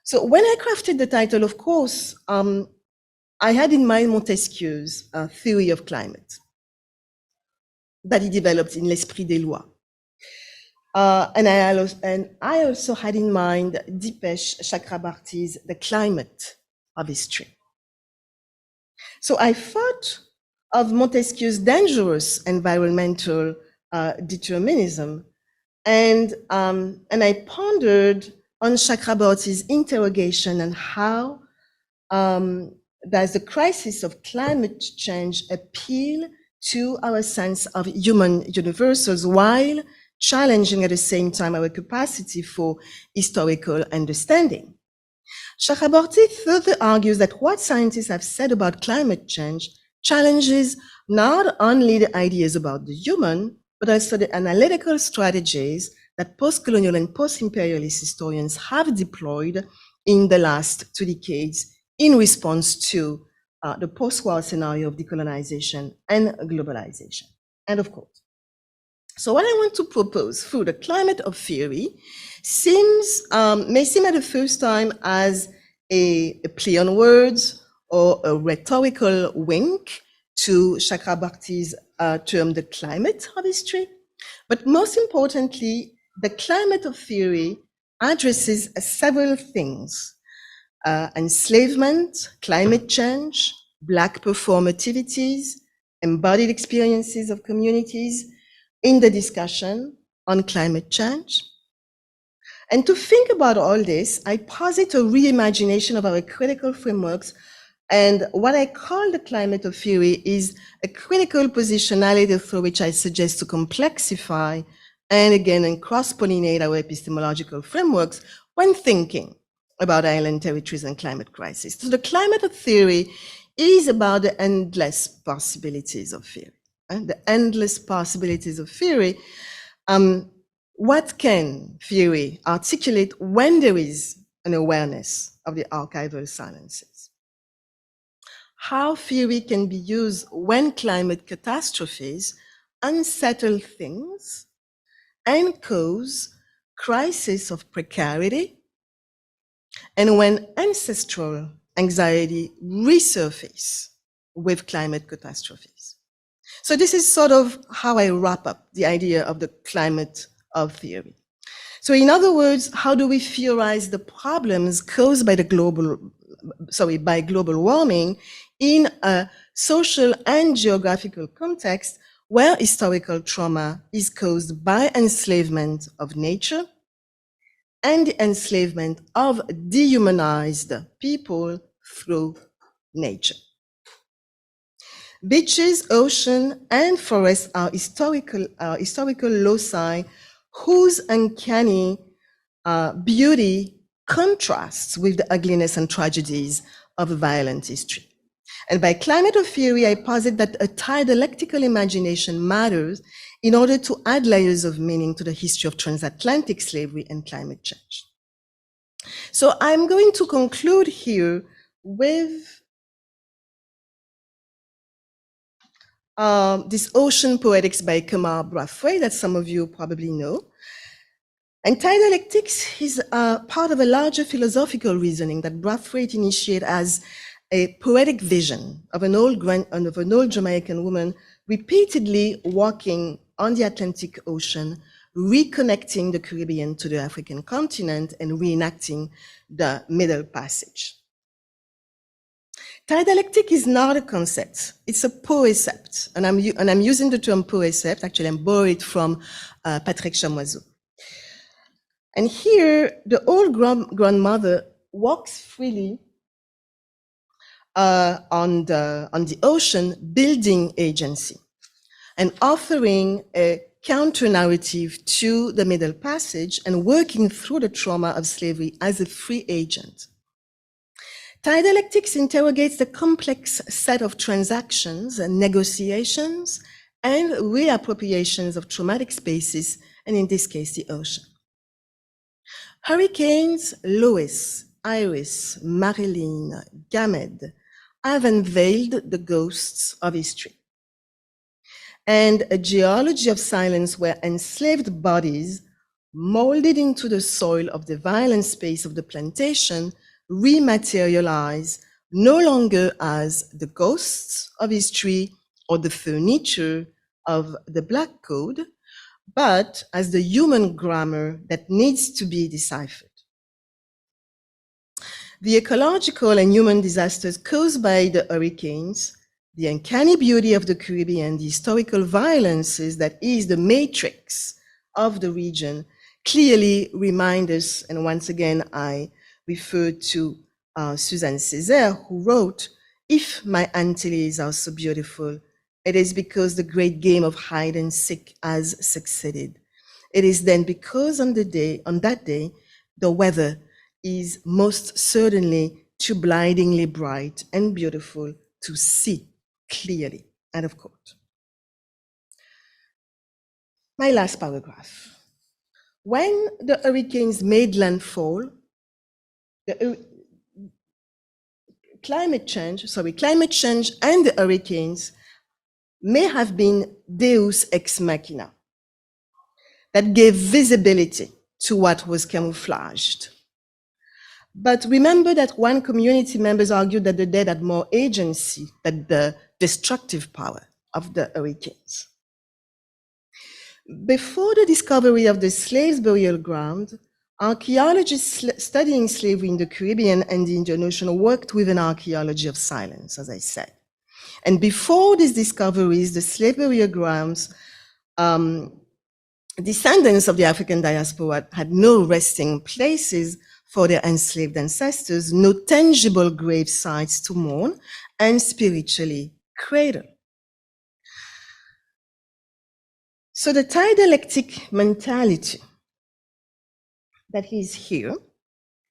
Speaker 2: So when I crafted the title, of course, I had in mind Montesquieu's theory of climate that he developed in L'Esprit des Lois. And I also had in mind Dipesh Chakrabarty's The Climate of History. So I thought of Montesquieu's dangerous environmental determinism, and I pondered on Chakrabarty's interrogation and how does the crisis of climate change appeal to our sense of human universals while challenging at the same time our capacity for historical understanding. Chakrabarty further argues that what scientists have said about climate change challenges not only the ideas about the human, but also the analytical strategies that post-colonial and post-imperialist historians have deployed in the last 2 decades in response to the post-war scenario of decolonization and globalization. And of course, so what I want to propose through the climate of theory may seem at the first time as a play on words or a rhetorical wink to Chakrabarty's term, the climate of history. But most importantly, the climate of theory addresses several things: enslavement, climate change, Black performativities, embodied experiences of communities in the discussion on climate change. And to think about all this, I posit a reimagination of our critical frameworks, and what I call the climate of theory is a critical positionality through which I suggest to complexify and again and cross-pollinate our epistemological frameworks when thinking about island territories and climate crisis. So the climate of theory is about the endless possibilities of theory. The endless possibilities of theory. What can theory articulate when there is an awareness of the archival silences? How theory can be used when climate catastrophes unsettle things and cause crisis of precarity, and when ancestral anxiety resurface with climate catastrophes. So this is sort of how I wrap up the idea of the climate of theory. So in other words, how do we theorize the problems caused by global warming in a social and geographical context where historical trauma is caused by enslavement of nature and the enslavement of dehumanized people through nature. Beaches, ocean, and forests are historical loci whose uncanny beauty contrasts with the ugliness and tragedies of a violent history. And by climate of theory, I posit that a Tidalectical imagination matters in order to add layers of meaning to the history of transatlantic slavery and climate change. So I'm going to conclude here with this Ocean Poetics by Kamar Brathwaite that some of you probably know. And Tidalectics is part of a larger philosophical reasoning that Brathwaite initiated as a poetic vision of an old Jamaican woman repeatedly walking on the Atlantic Ocean, reconnecting the Caribbean to the African continent and reenacting the Middle Passage. Tidalectic is not a concept, it's a poecept. And I'm using the term poecept, actually I'm borrowed from Patrick Chamoiseau. And here, the old grandmother walks freely on the ocean, building agency and offering a counter-narrative to the Middle Passage and working through the trauma of slavery as a free agent. Tidalectics interrogates the complex set of transactions and negotiations and reappropriations of traumatic spaces, and in this case, the ocean. Hurricanes Lois, Iris, Marylin, Gamède have unveiled the ghosts of history. And a geology of silence where enslaved bodies molded into the soil of the violent space of the plantation rematerialize no longer as the ghosts of history or the furniture of the Black Code, but as the human grammar that needs to be deciphered. The ecological and human disasters caused by the hurricanes, the uncanny beauty of the Caribbean, the historical violences that is the matrix of the region, clearly remind us, and once again I refer to Suzanne Césaire, who wrote, "If my Antilles are so beautiful, it is because the great game of hide and seek has succeeded. It is then because on that day, the weather is most certainly too blindingly bright and beautiful to see clearly." End of quote. My last paragraph. When the hurricanes made landfall, climate change and the hurricanes may have been deus ex machina that gave visibility to what was camouflaged. But remember that one community members argued that the dead had more agency than the destructive power of the hurricanes. Before the discovery of the slaves' burial ground, archaeologists studying slavery in the Caribbean and the Indian Ocean worked with an archaeology of silence, as I said. And before these discoveries, the slave burial grounds, descendants of the African diaspora had no resting places for their enslaved ancestors, no tangible grave sites to mourn and spiritually cradle. So the Tidalectic mentality that is here,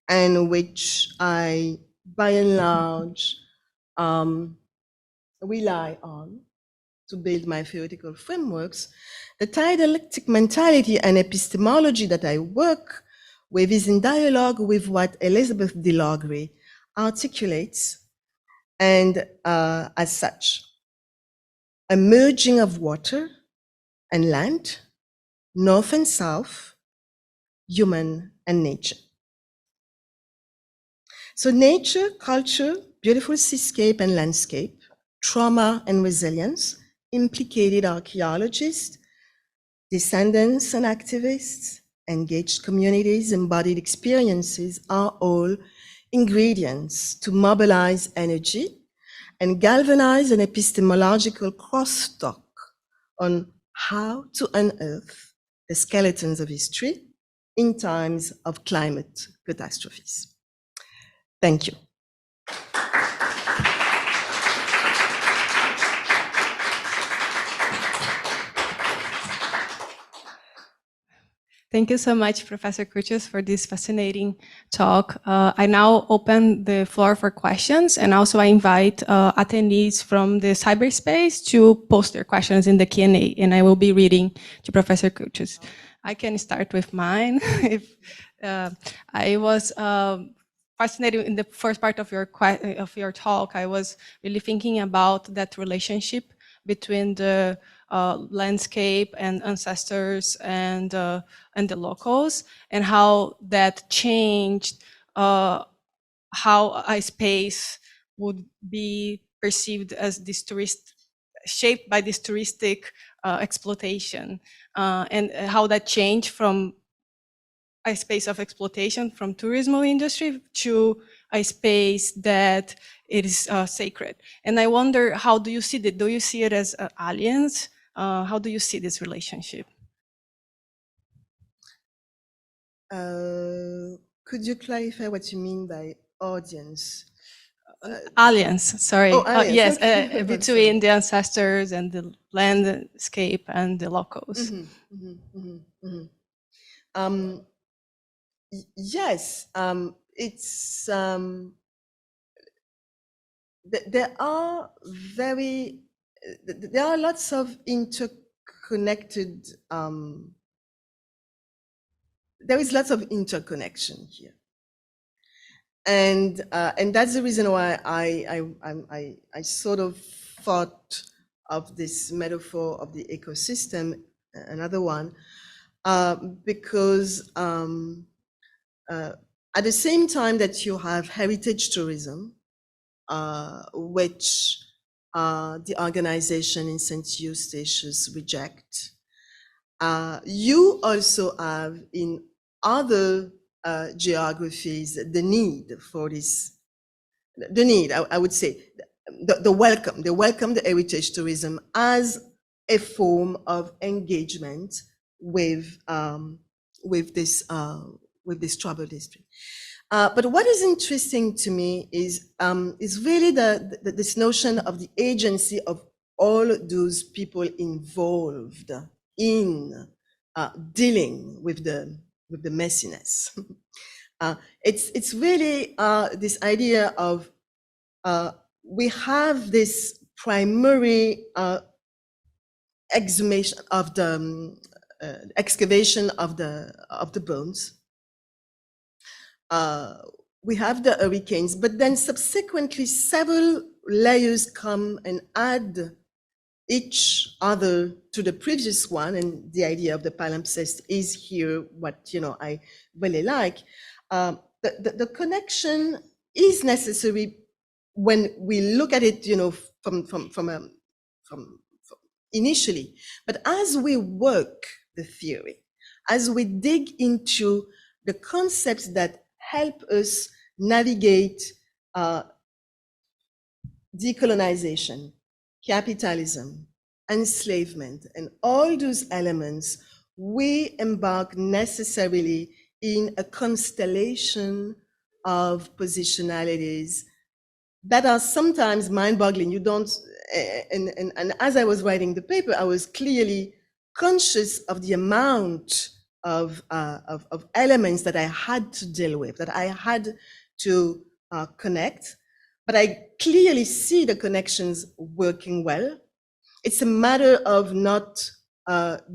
Speaker 2: and which I, by and large, rely on to build my theoretical frameworks, the Tidalectic mentality and epistemology that I work with is in dialogue with what Elizabeth de Logre articulates, and as such, a merging of water and land, north and south, human and nature. So nature, culture, beautiful seascape and landscape, trauma and resilience, implicated archaeologists, descendants and activists, engaged communities, embodied experiences are all ingredients to mobilize energy and galvanize an epistemological crosstalk on how to unearth the skeletons of history in times of climate catastrophes. Thank you.
Speaker 3: Thank you so much, Professor Curtius, for this fascinating talk. I now open the floor for questions, and also I invite attendees from the cyberspace to post their questions in the Q&A, and I will be reading to Professor Curtius. I can start with mine. I was fascinated in the first part of your talk. I was really thinking about that relationship between the landscape and ancestors and the locals, and how that changed how a space would be perceived as this shaped by this touristic exploitation, and how that changed from a space of exploitation from tourism industry to a space that it is sacred. And I wonder, how do you see it? Do you see it as aliens? How do you see this relationship?
Speaker 2: Could you clarify what you mean by audience?
Speaker 3: Aliens, sorry.
Speaker 2: Oh, aliens.
Speaker 3: Yes,
Speaker 2: Okay.
Speaker 3: between the ancestors and the landscape and the locals.
Speaker 2: Yes, it's there are lots of interconnected, there is lots of interconnection here. And that's the reason why I sort of thought of this metaphor of the ecosystem, another one, because at the same time that you have heritage tourism, which the organization in Sint Eustatius reject, you also have in other geographies the need for this, I would say, the welcome the heritage tourism as a form of engagement with this troubled history. But what is interesting to me is really this notion of the agency of all those people involved in dealing with the messiness. It's really this idea of we have this primary exhumation of the excavation of the bones. We have the hurricanes, but then subsequently several layers come and add each other to the previous one, and the idea of the palimpsest is here what I really like. The connection is necessary when we look at it, from initially, but as we work the theory, as we dig into the concepts that help us navigate decolonization, capitalism, enslavement, and all those elements, we embark necessarily in a constellation of positionalities that are sometimes mind-boggling. You don't, and as I was writing the paper, I was clearly conscious of the amount of elements that I had to deal with, that I had to connect. But I clearly see the connections working well. It's a matter of not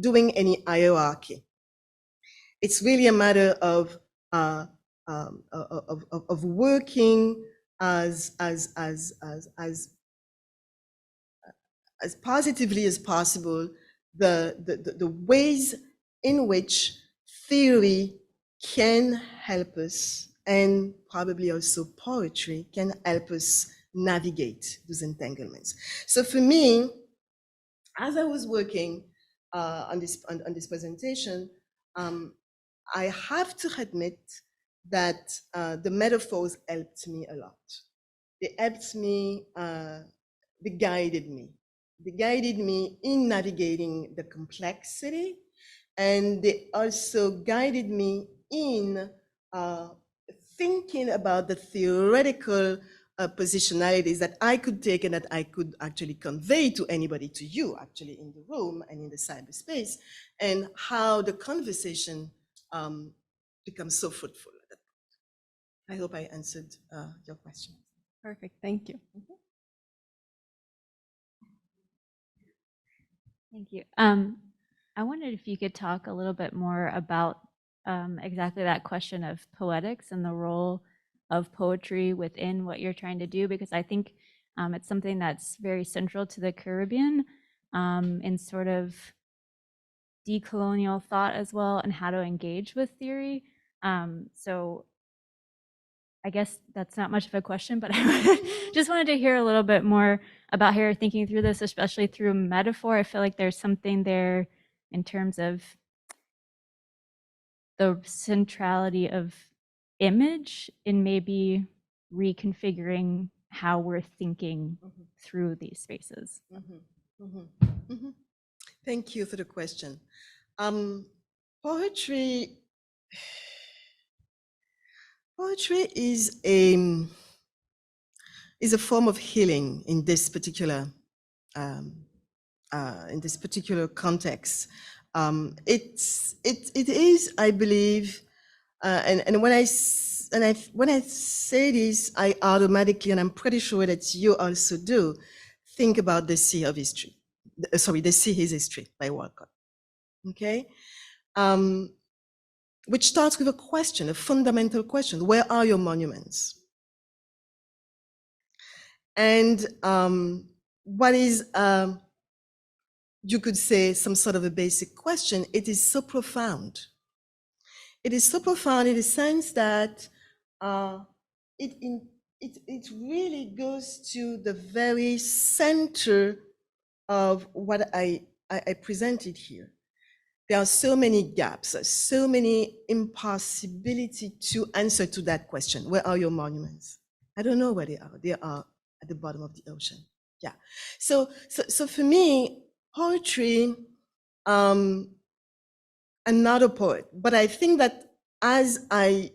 Speaker 2: doing any hierarchy. It's really a matter of working as positively as possible the ways in which theory can help us, and probably also poetry can help us navigate those entanglements. So for me, as I was working on this presentation, I have to admit that the metaphors helped me a lot. They helped me, they guided me. They guided me in navigating the complexity, and they also guided me in thinking about the theoretical positionalities that I could take and that I could actually convey to anybody, to you actually in the room and in the cyberspace, and how the conversation becomes so fruitful. I hope I answered your question.
Speaker 3: Perfect, thank you.
Speaker 2: Mm-hmm.
Speaker 4: Thank you. I wondered if you could talk a little bit more about exactly that question of poetics and the role of poetry within what you're trying to do, because I think it's something that's very central to the Caribbean in sort of decolonial thought as well, and how to engage with theory. So I guess that's not much of a question, but I just wanted to hear a little bit more about how you're thinking through this, especially through metaphor. I feel like there's something there in terms of the centrality of image in maybe reconfiguring how we're thinking through these spaces.
Speaker 2: Thank you for the question. Poetry is a form of healing in this particular context. It is, I believe, and when I when I say this, I automatically, and I'm pretty sure that you also do, think about the sea of history. The sea is history by Walcott. Okay, which starts with a question, a fundamental question: where are your monuments? And what is, you could say, some sort of a basic question? It is so profound. It is so profound in the sense that it really goes to the very center of what I presented here. There are so many gaps, so many impossibility to answer to that question. Where are your monuments? I don't know where they are. They are at the bottom of the ocean. Yeah. So for me, poetry, I'm not a poet, but I think that as I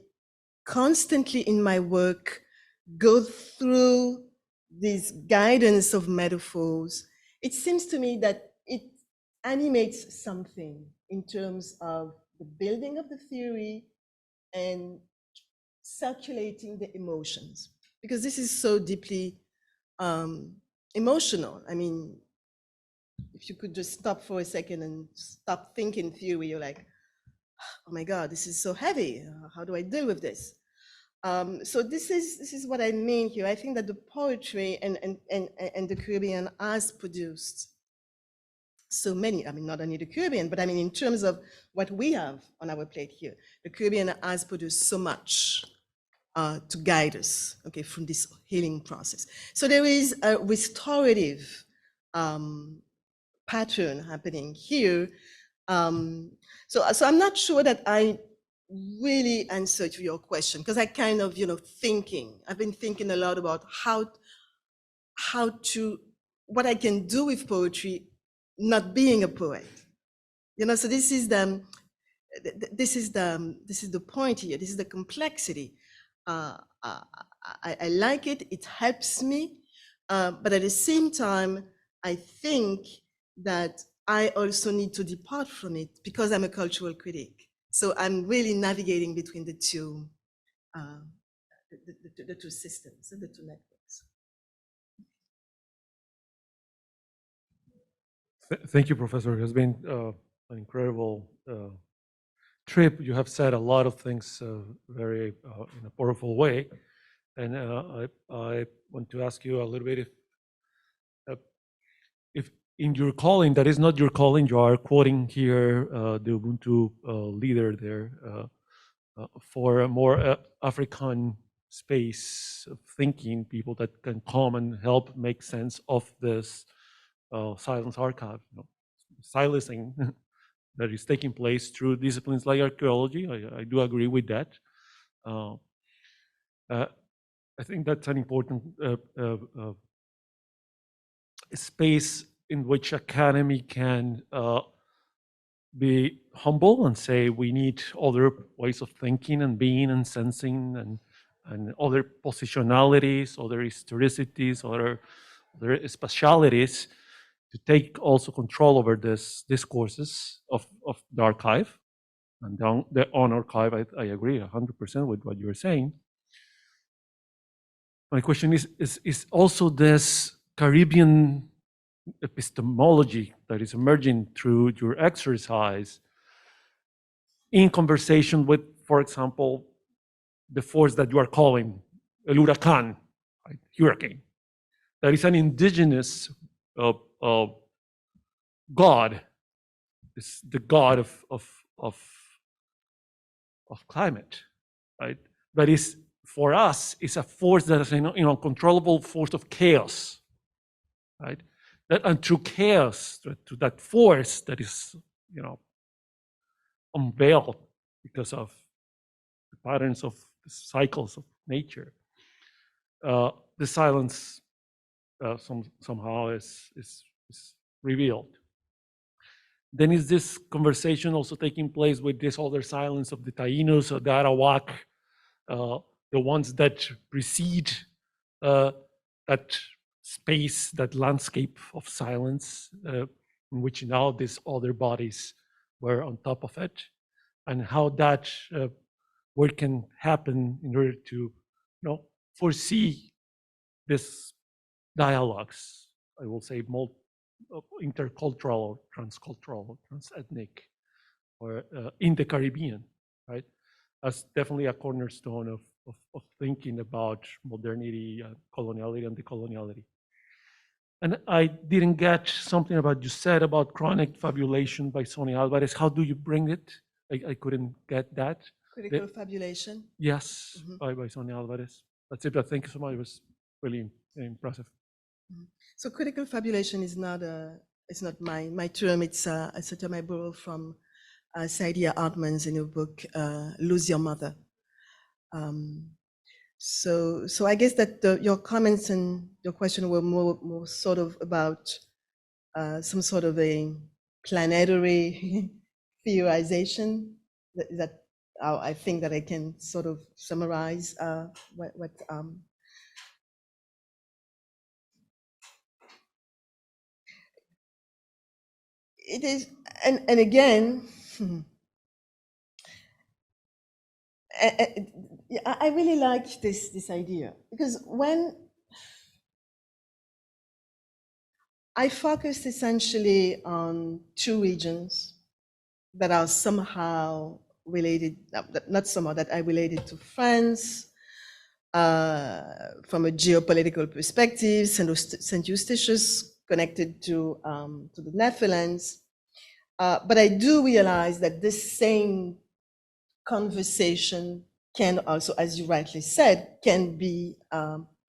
Speaker 2: constantly in my work go through this guidance of metaphors, it seems to me that it animates something in terms of the building of the theory and circulating the emotions, because this is so deeply emotional. I mean, if you could just stop for a second and stop thinking theory, you're like, oh my God, this is so heavy. How do I deal with this? So this is what I mean here. I think that the poetry and the Caribbean has produced so many, I mean, not only the Caribbean, but I mean, in terms of what we have on our plate here, the Caribbean has produced so much to guide us, okay, from this healing process. So there is a restorative pattern happening here. So I'm not sure that I really answered to your question, because I kind of, I've been thinking a lot about what I can do with poetry, not being a poet. So this is the point here. This is the complexity. I like it. It helps me, but at the same time, I think that I also need to depart from it because I'm a cultural critic. So I'm really navigating between the two, the two systems and the two networks.
Speaker 5: Thank you, Professor. It has been an incredible trip. You have said a lot of things very in a powerful way. And I want to ask you a little bit if in your calling, that is not your calling, you are quoting here the Ubuntu leader there for a more African space of thinking, people that can come and help make sense of this silence archive, silencing that is taking place through disciplines like archaeology. I do agree with that. I think that's an important space in which academy can be humble and say we need other ways of thinking and being and sensing and other positionalities, other historicities, other spatialities to take also control over this discourses of the archive and the on archive. I agree 100% with what you're saying. My question is also this Caribbean epistemology that is emerging through your exercise in conversation with, for example, the force that you are calling el huracán, right? Hurricane. That is an indigenous God. It's the God of climate, right? But is for us is a force that is an uncontrollable force of chaos, right? And through chaos, to that force that is, unveiled because of the patterns of the cycles of nature, the silence somehow is revealed. Then is this conversation also taking place with this other silence of the Taínos or the Arawak, the ones that precede that space, that landscape of silence, in which now these other bodies were on top of it, and how that what can happen in order to, foresee this dialogues, I will say, intercultural or transcultural, transethnic, or in the Caribbean, right? As definitely a cornerstone of thinking about modernity, coloniality, and decoloniality. And I didn't get something about you said about chronic fabulation by Sonia Alvarez. How do you bring it? I couldn't get that.
Speaker 2: Critical fabulation.
Speaker 5: Yes, by Sonia Alvarez. That's it. But thank you so much. It was really impressive.
Speaker 2: So critical fabulation is not it's not my term. It's a term I borrow from Saidiya Hartman's in her book Lose Your Mother. So I guess that your comments and your question were more sort of about some sort of a planetary theorization. That I think that I can sort of summarize what it is, and again, I really like this idea, because when I focused essentially on two regions that are somehow related, not somehow, that I related to France from a geopolitical perspective, Sint Eustatius connected to the Netherlands. But I do realize that this same conversation can also, as you rightly said, can be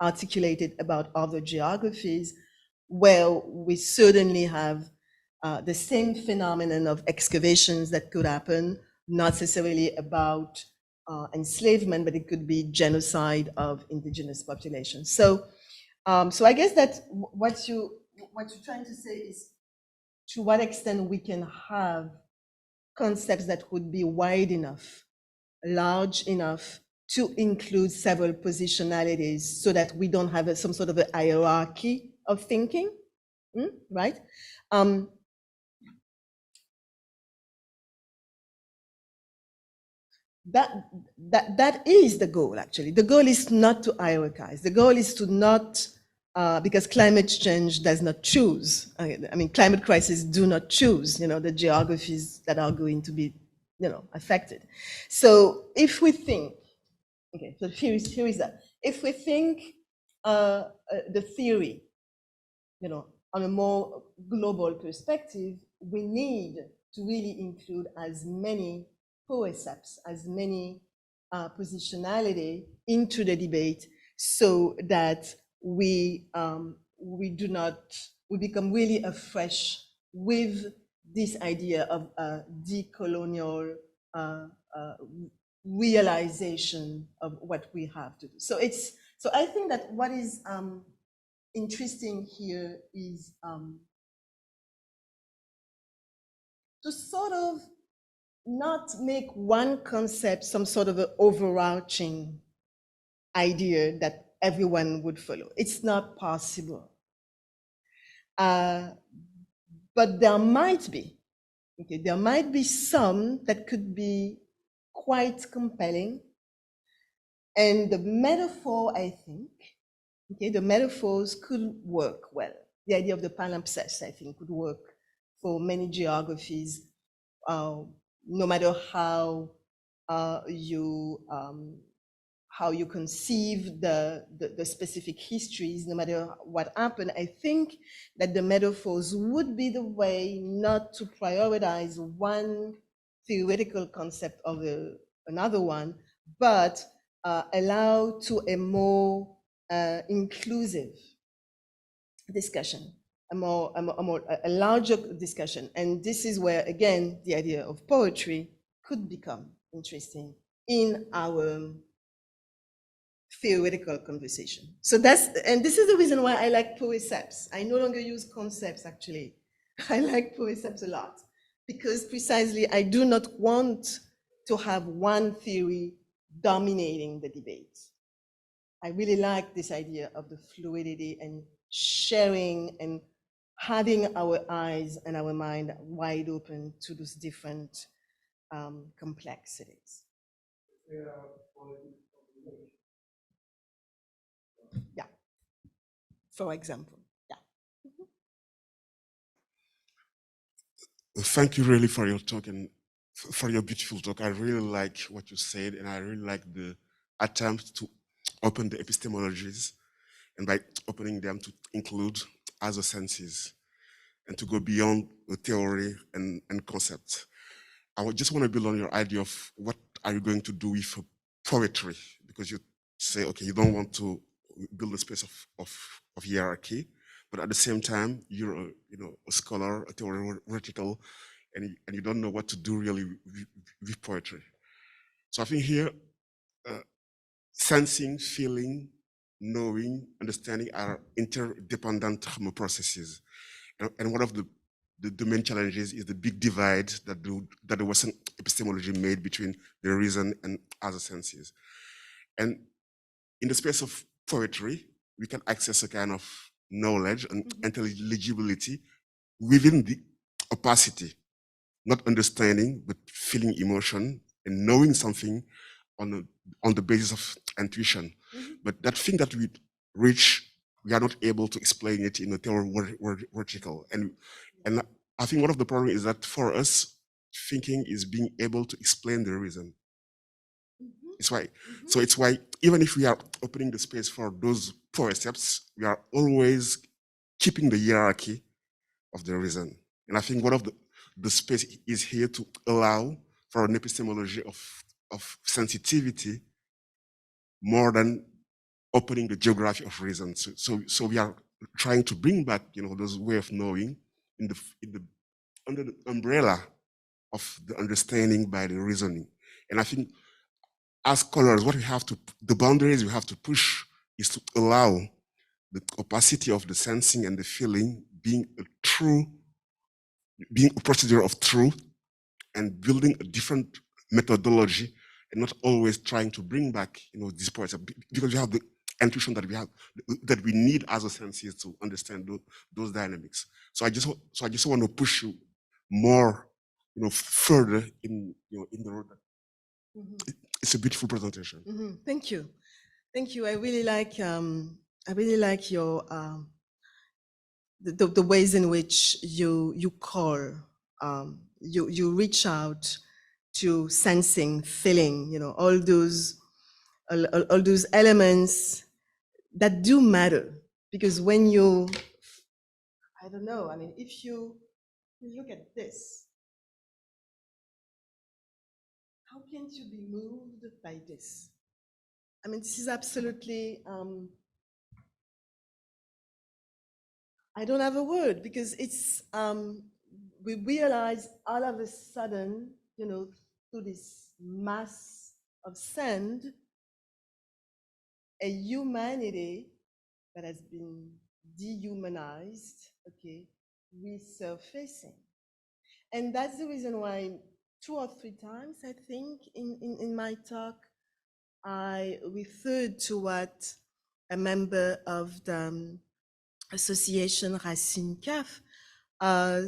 Speaker 2: articulated about other geographies where we certainly have the same phenomenon of excavations that could happen, not necessarily about enslavement, but it could be genocide of indigenous populations. So I guess that what you're trying to say is to what extent we can have concepts that would be wide enough, large enough to include several positionalities so that we don't have some sort of a hierarchy of thinking, right? That is the goal, actually. The goal is not to hierarchize. The goal is to not, because climate change does not choose. I mean, climate crises do not choose, the geographies that are going to be, affected. So if we think, okay, so here is that. If we think the theory, on a more global perspective, we need to really include as many poeseps, as many positionality into the debate, so that we become really afresh with this idea of decolonial realization of what we have to do. So I think that what is interesting here is to sort of not make one concept some sort of an overarching idea that everyone would follow. It's not possible. But there might be, there might be some that could be quite compelling. And the metaphor, I think, the metaphors could work well. The idea of the palimpsest, I think, could work for many geographies, no matter how you conceive the specific histories, no matter what happened. I think that the metaphors would be the way not to prioritize one theoretical concept of another one, but allow to a more inclusive discussion, a larger discussion. And this is where, again, the idea of poetry could become interesting in our theoretical conversation. So this is the reason why I like poeseps. I no longer use concepts, actually. I like poeseps a lot, because precisely I do not want to have one theory dominating the debate. I really like this idea of the fluidity and sharing and having our eyes and our mind wide open to those different complexities. Yeah, for example. Yeah.
Speaker 6: Thank you really for your talk and for your beautiful talk. I really like what you said, and I really like the attempt to open the epistemologies, and by opening them to include other senses and to go beyond the theory and concept. I would just want to build on your idea of what are you going to do with poetry, because you say, okay, you don't want to build a space of hierarchy, but at the same time, you're a scholar, a theoretical, and you don't know what to do really with poetry. So I think here, sensing, feeling, knowing, understanding are interdependent processes. And one of the main challenges is the big divide that the Western epistemology made between the reason and other senses. And in the space of poetry, we can access a kind of knowledge and intelligibility within the opacity, not understanding, but feeling emotion and knowing something on the basis of intuition. But that thing that we reach, we are not able to explain it in a theoretical. And I think one of the problems is that for us, thinking is being able to explain the reason. It's why. So it's why even if we are opening the space for those precepts, we are always keeping the hierarchy of the reason. And I think one of the space is here to allow for an epistemology of sensitivity more than opening the geography of reason. So we are trying to bring back, those way of knowing under the umbrella of the understanding by the reasoning. And I think as scholars, the boundaries we have to push is to allow the opacity of the sensing and the feeling being a procedure of truth and building a different methodology and not always trying to bring back, these points, because we have the intuition that we need other senses to understand those dynamics. So I just want to push you more, further in the road. It's a beautiful presentation.
Speaker 2: Thank you. Thank you. I really like your the ways in which you call, you reach out to sensing, feeling, all those elements that do matter. Because when I don't know, I mean, if you look at this, how can't you be moved by this? I mean, this is absolutely, I don't have a word, because it's, we realize all of a sudden, through this mass of sand, a humanity that has been dehumanized, okay, resurfacing. And that's the reason why 2 or 3 times, I think, in my talk, I referred to what a member of the association Racine CAF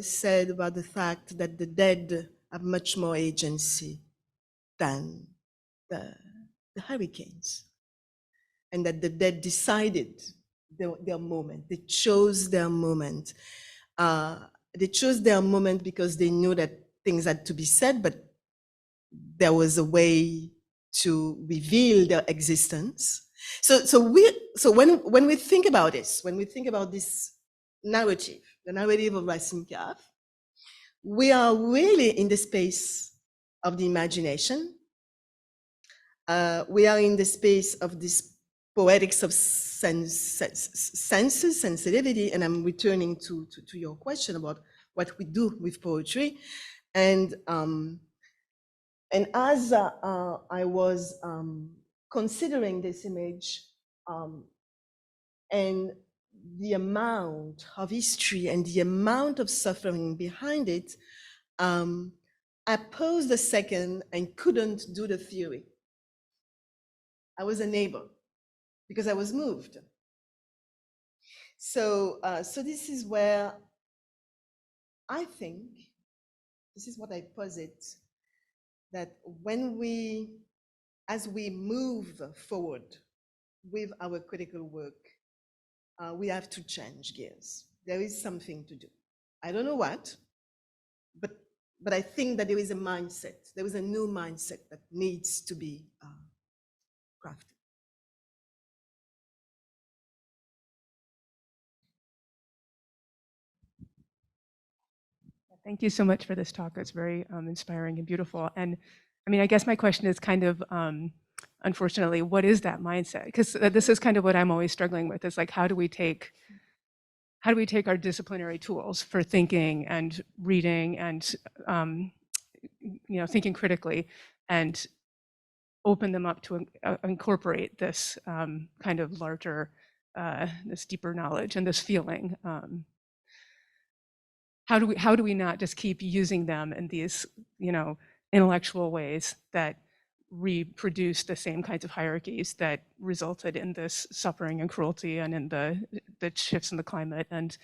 Speaker 2: said about the fact that the dead have much more agency than the hurricanes, and that the dead decided their moment. They chose their moment. They chose their moment because they knew that things had to be said, but there was a way to reveal their existence. So when we think about this, when we think about this narrative, the narrative of Racine CAF, we are really in the space of the imagination. We are in the space of this poetics of senses, sensitivity, and I'm returning to your question about what we do with poetry. And as I was considering this image and the amount of history and the amount of suffering behind it, I paused a second and couldn't do the theory. I was unable because I was moved. So this is where I think, this is what I posit, that when we as we move forward with our critical work, we have to change gears. There is something to do. I don't know what, but I think that there is a mindset. There is a new mindset that needs to be crafted.
Speaker 7: Thank you so much for this talk. It's very inspiring and beautiful. And I mean, I guess my question is kind of, unfortunately, what is that mindset? Because this is kind of what I'm always struggling with. Is like, how do we take our disciplinary tools for thinking and reading and thinking critically, and open them up to incorporate this kind of larger, this deeper knowledge and this feeling. How do we not just keep using them in these, intellectual ways that reproduce the same kinds of hierarchies that resulted in this suffering and cruelty and in the shifts in the climate and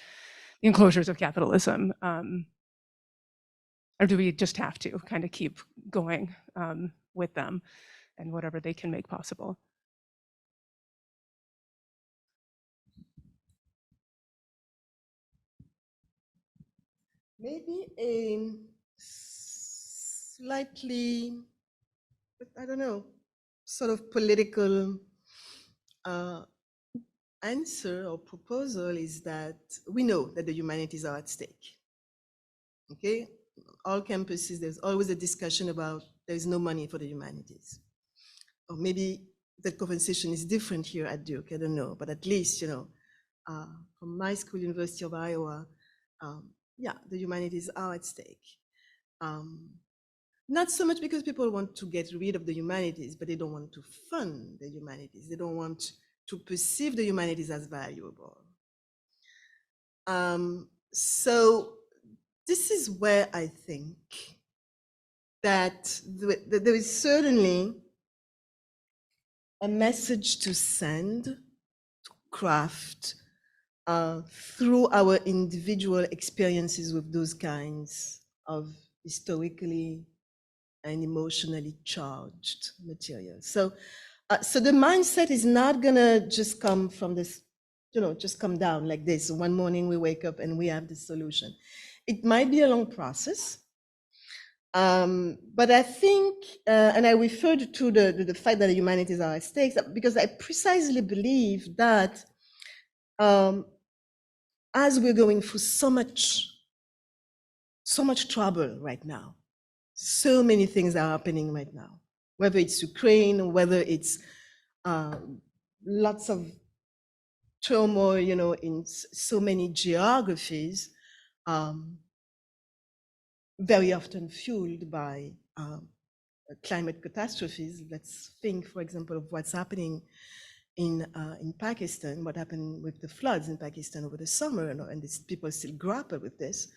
Speaker 7: the enclosures of capitalism? Or do we just have to kind of keep going with them and whatever they can make possible?
Speaker 2: Maybe a slightly, I don't know, sort of political answer or proposal is that we know that the humanities are at stake. Okay, all campuses, there's always a discussion about there is no money for the humanities. Or maybe the conversation is different here at Duke, I don't know, but at least, from my school, University of Iowa, yeah, the humanities are at stake. Not so much because people want to get rid of the humanities, but they don't want to fund the humanities. They don't want to perceive the humanities as valuable. So this is where I think that there is certainly a message to send, to craft, through our individual experiences with those kinds of historically and emotionally charged material. So the mindset is not gonna just come from this, just come down like this. One morning we wake up and we have the solution. It might be a long process, but I think, and I referred to the fact that the humanities are at stake, because I precisely believe that as we're going through so much trouble right now, so many things are happening right now, whether it's Ukraine, whether it's lots of turmoil, in so many geographies, very often fueled by climate catastrophes. Let's think, for example, of what's happening in Pakistan, what happened with the floods in Pakistan over the summer, and these people still grapple with this.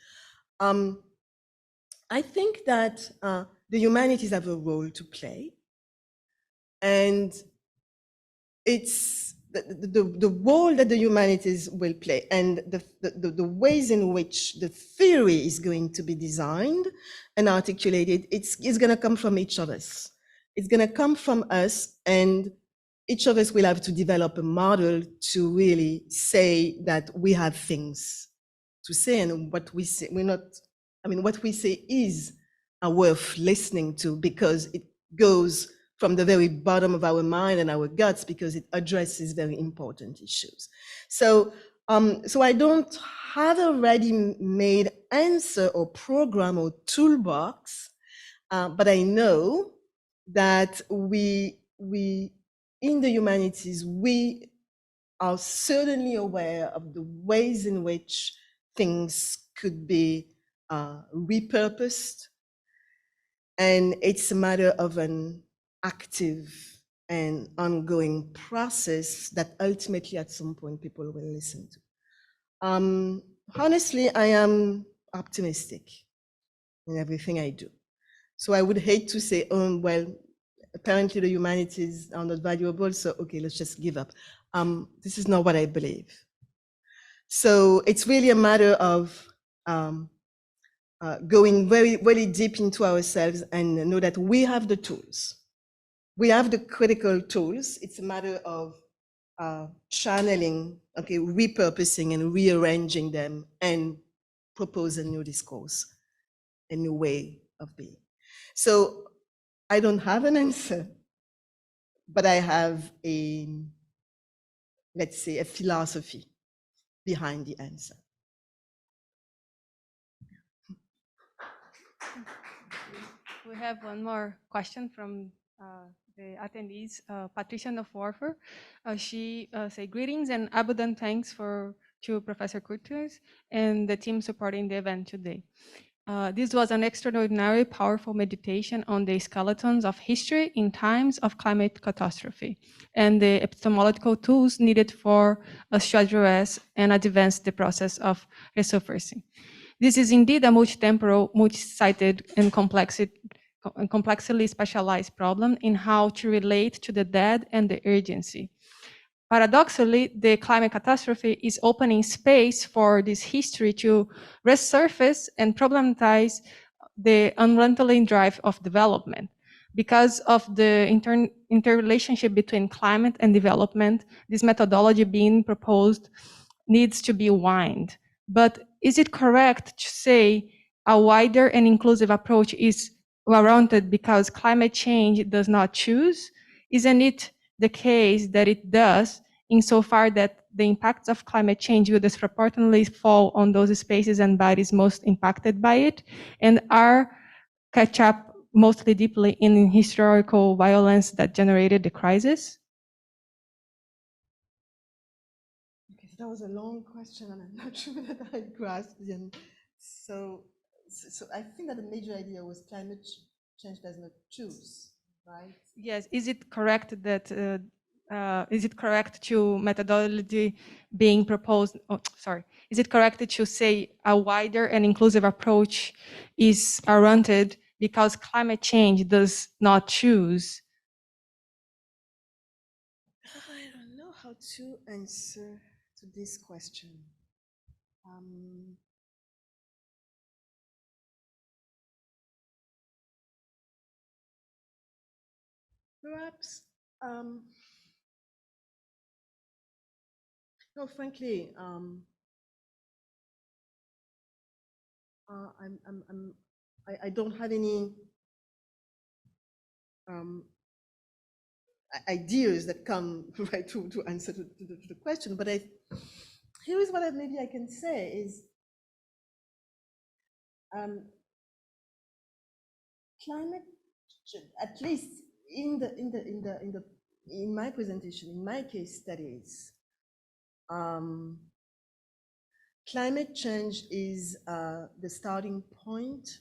Speaker 2: I think that the humanities have a role to play, and it's the role that the humanities will play, and the ways in which the theory is going to be designed and articulated, it's going to come from each of us. It's going to come from us, and each of us will have to develop a model to really say that we have things to say, and what we say, what we say is worth listening to, because it goes from the very bottom of our mind and our guts, because it addresses very important issues. So I don't have a ready-made answer or program or toolbox, but I know that we in the humanities, we are certainly aware of the ways in which things could be repurposed, and it's a matter of an active and ongoing process that ultimately at some point people will listen to. Honestly, I am optimistic in everything I do. So I would hate to say, oh, well, apparently the humanities are not valuable, so okay, let's just give up. This is not what I believe. So it's really a matter of going very, very deep into ourselves and know that we have the tools. we have the critical tools. It's a matter of channeling, okay, repurposing and rearranging them and propose a new discourse, a new way of being. So I don't have an answer, but I have a, let's say, a philosophy behind the answer.
Speaker 3: We have one more question from the attendees. Patricia Noforfer. She say greetings and abundant thanks to Professor Curtius and the team supporting the event today. This was an extraordinary, powerful meditation on the skeletons of history in times of climate catastrophe and the epistemological tools needed for us to address and advance the process of resurfacing. This is indeed a multitemporal, multi-sited, and complexly specialized problem in how to relate to the dead and the urgency. Paradoxically, the climate catastrophe is opening space for this history to resurface and problematize the unrelenting drive of development. Because of the interrelationship between climate and development, this methodology being proposed needs to be widened. But is it correct to say a wider and inclusive approach is warranted because climate change does not choose? Isn't it the case that it does, insofar that the impacts of climate change will disproportionately fall on those spaces and bodies most impacted by it, and are catch up mostly deeply in historical violence that generated the crisis?
Speaker 2: Okay, so that was a long question, and I'm not sure that I grasped it. So I think that the major idea was climate change does not choose, right?
Speaker 3: Yes. Is it correct that is it correct to methodology being proposed? Oh, sorry. Is it correct to say a wider and inclusive approach is warranted because climate change does not choose?
Speaker 2: I don't know how to answer to this question. Perhaps, no, frankly, I don't have any ideas that come right to answer to the question, but here is what maybe I can say is climate change, at least in my presentation, in my case studies, climate change is the starting point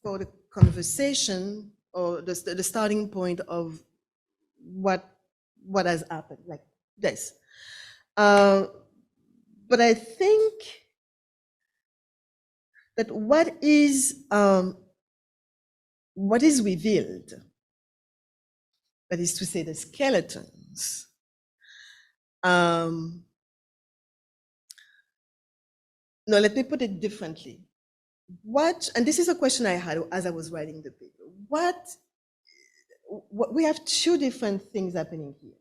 Speaker 2: for the conversation, or the starting point of what has happened, like this. But I think that what is revealed, that is to say the skeletons, no, let me put it differently. And this is a question I had as I was writing the paper, what we have two different things happening here.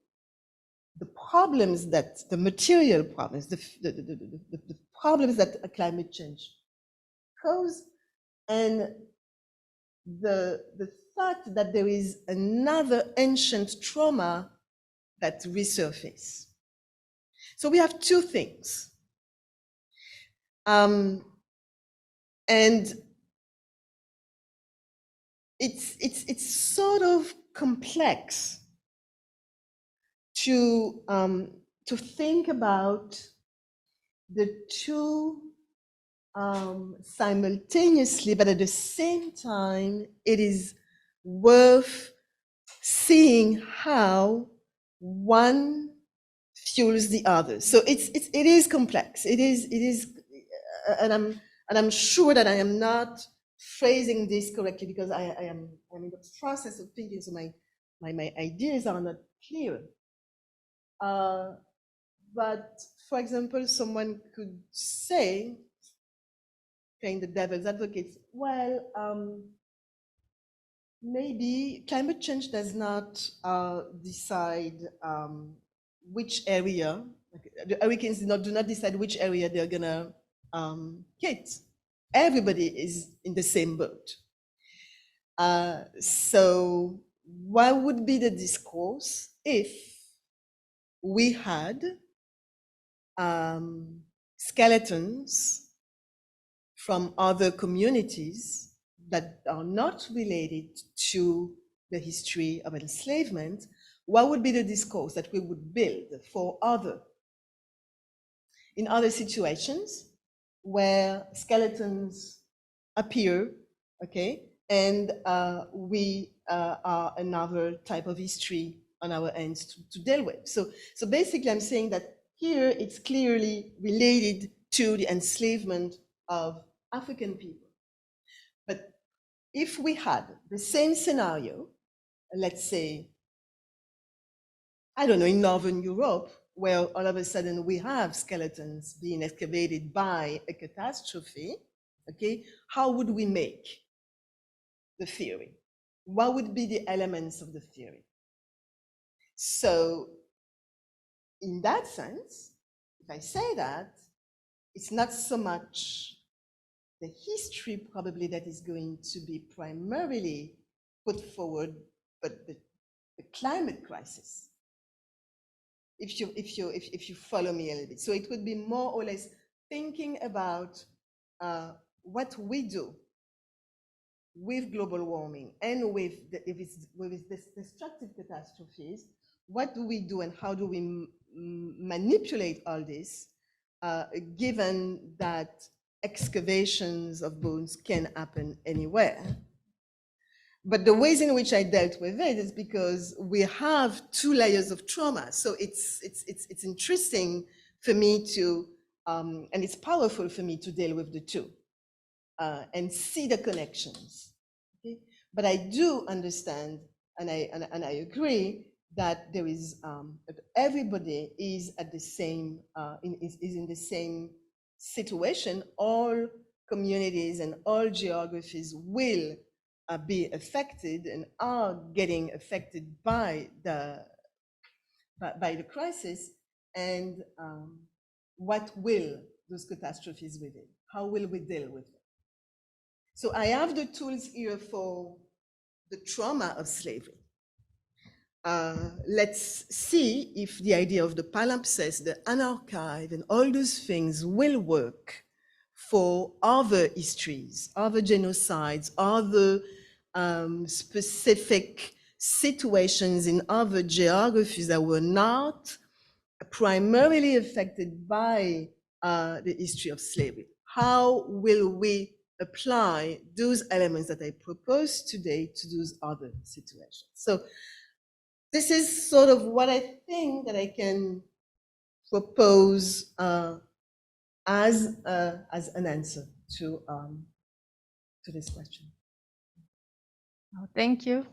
Speaker 2: The problems the material problems, the problems that climate change cause, and the fact that there is another ancient trauma that resurfaces. So we have two things. And it's sort of complex to think about the two simultaneously, but at the same time, it is worth seeing how one fuels the other. So it is complex. It is, and I'm sure that I am not phrasing this correctly because I am in the process of thinking, so my ideas are not clear. But for example, someone could say, playing the devil's advocate, well, maybe climate change does not decide which area, the hurricanes do not decide which area they're gonna hit. Everybody is in the same boat. So what would be the discourse if we had skeletons from other communities that are not related to the history of enslavement? What would be the discourse that we would build for in other situations where skeletons appear, okay, and we are another type of history on our ends to deal with. So basically I'm saying that here it's clearly related to the enslavement of African people. But if we had the same scenario, let's say, I don't know, in Northern Europe, where all of a sudden we have skeletons being excavated by a catastrophe, okay, how would we make the theory? What would be the elements of the theory? So in that sense, if I say that, it's not so much the history probably that is going to be primarily put forward, but the climate crisis. If you follow me a little bit. So it would be more or less thinking about what we do with global warming and with this destructive catastrophes. What do we do and how do we manipulate all this, given that excavations of bones can happen anywhere? But the ways in which I dealt with it is because we have two layers of trauma. So it's interesting for me to, and it's powerful for me to deal with the two and see the connections. Okay? But I do understand, and I agree that there is, everybody is at the same, is in the same situation. All communities and all geographies will be affected and are getting affected by the crisis, and what will those catastrophes with it? How will we deal with it? So I have the tools here for the trauma of slavery. Let's see if the idea of the palimpsest, the unarchived, and all those things will work for other histories, other genocides, other specific situations in other geographies that were not primarily affected by the history of slavery. How will we apply those elements that I propose today to those other situations? So this is sort of what I think that I can propose as an answer to this question.
Speaker 3: Oh, thank you.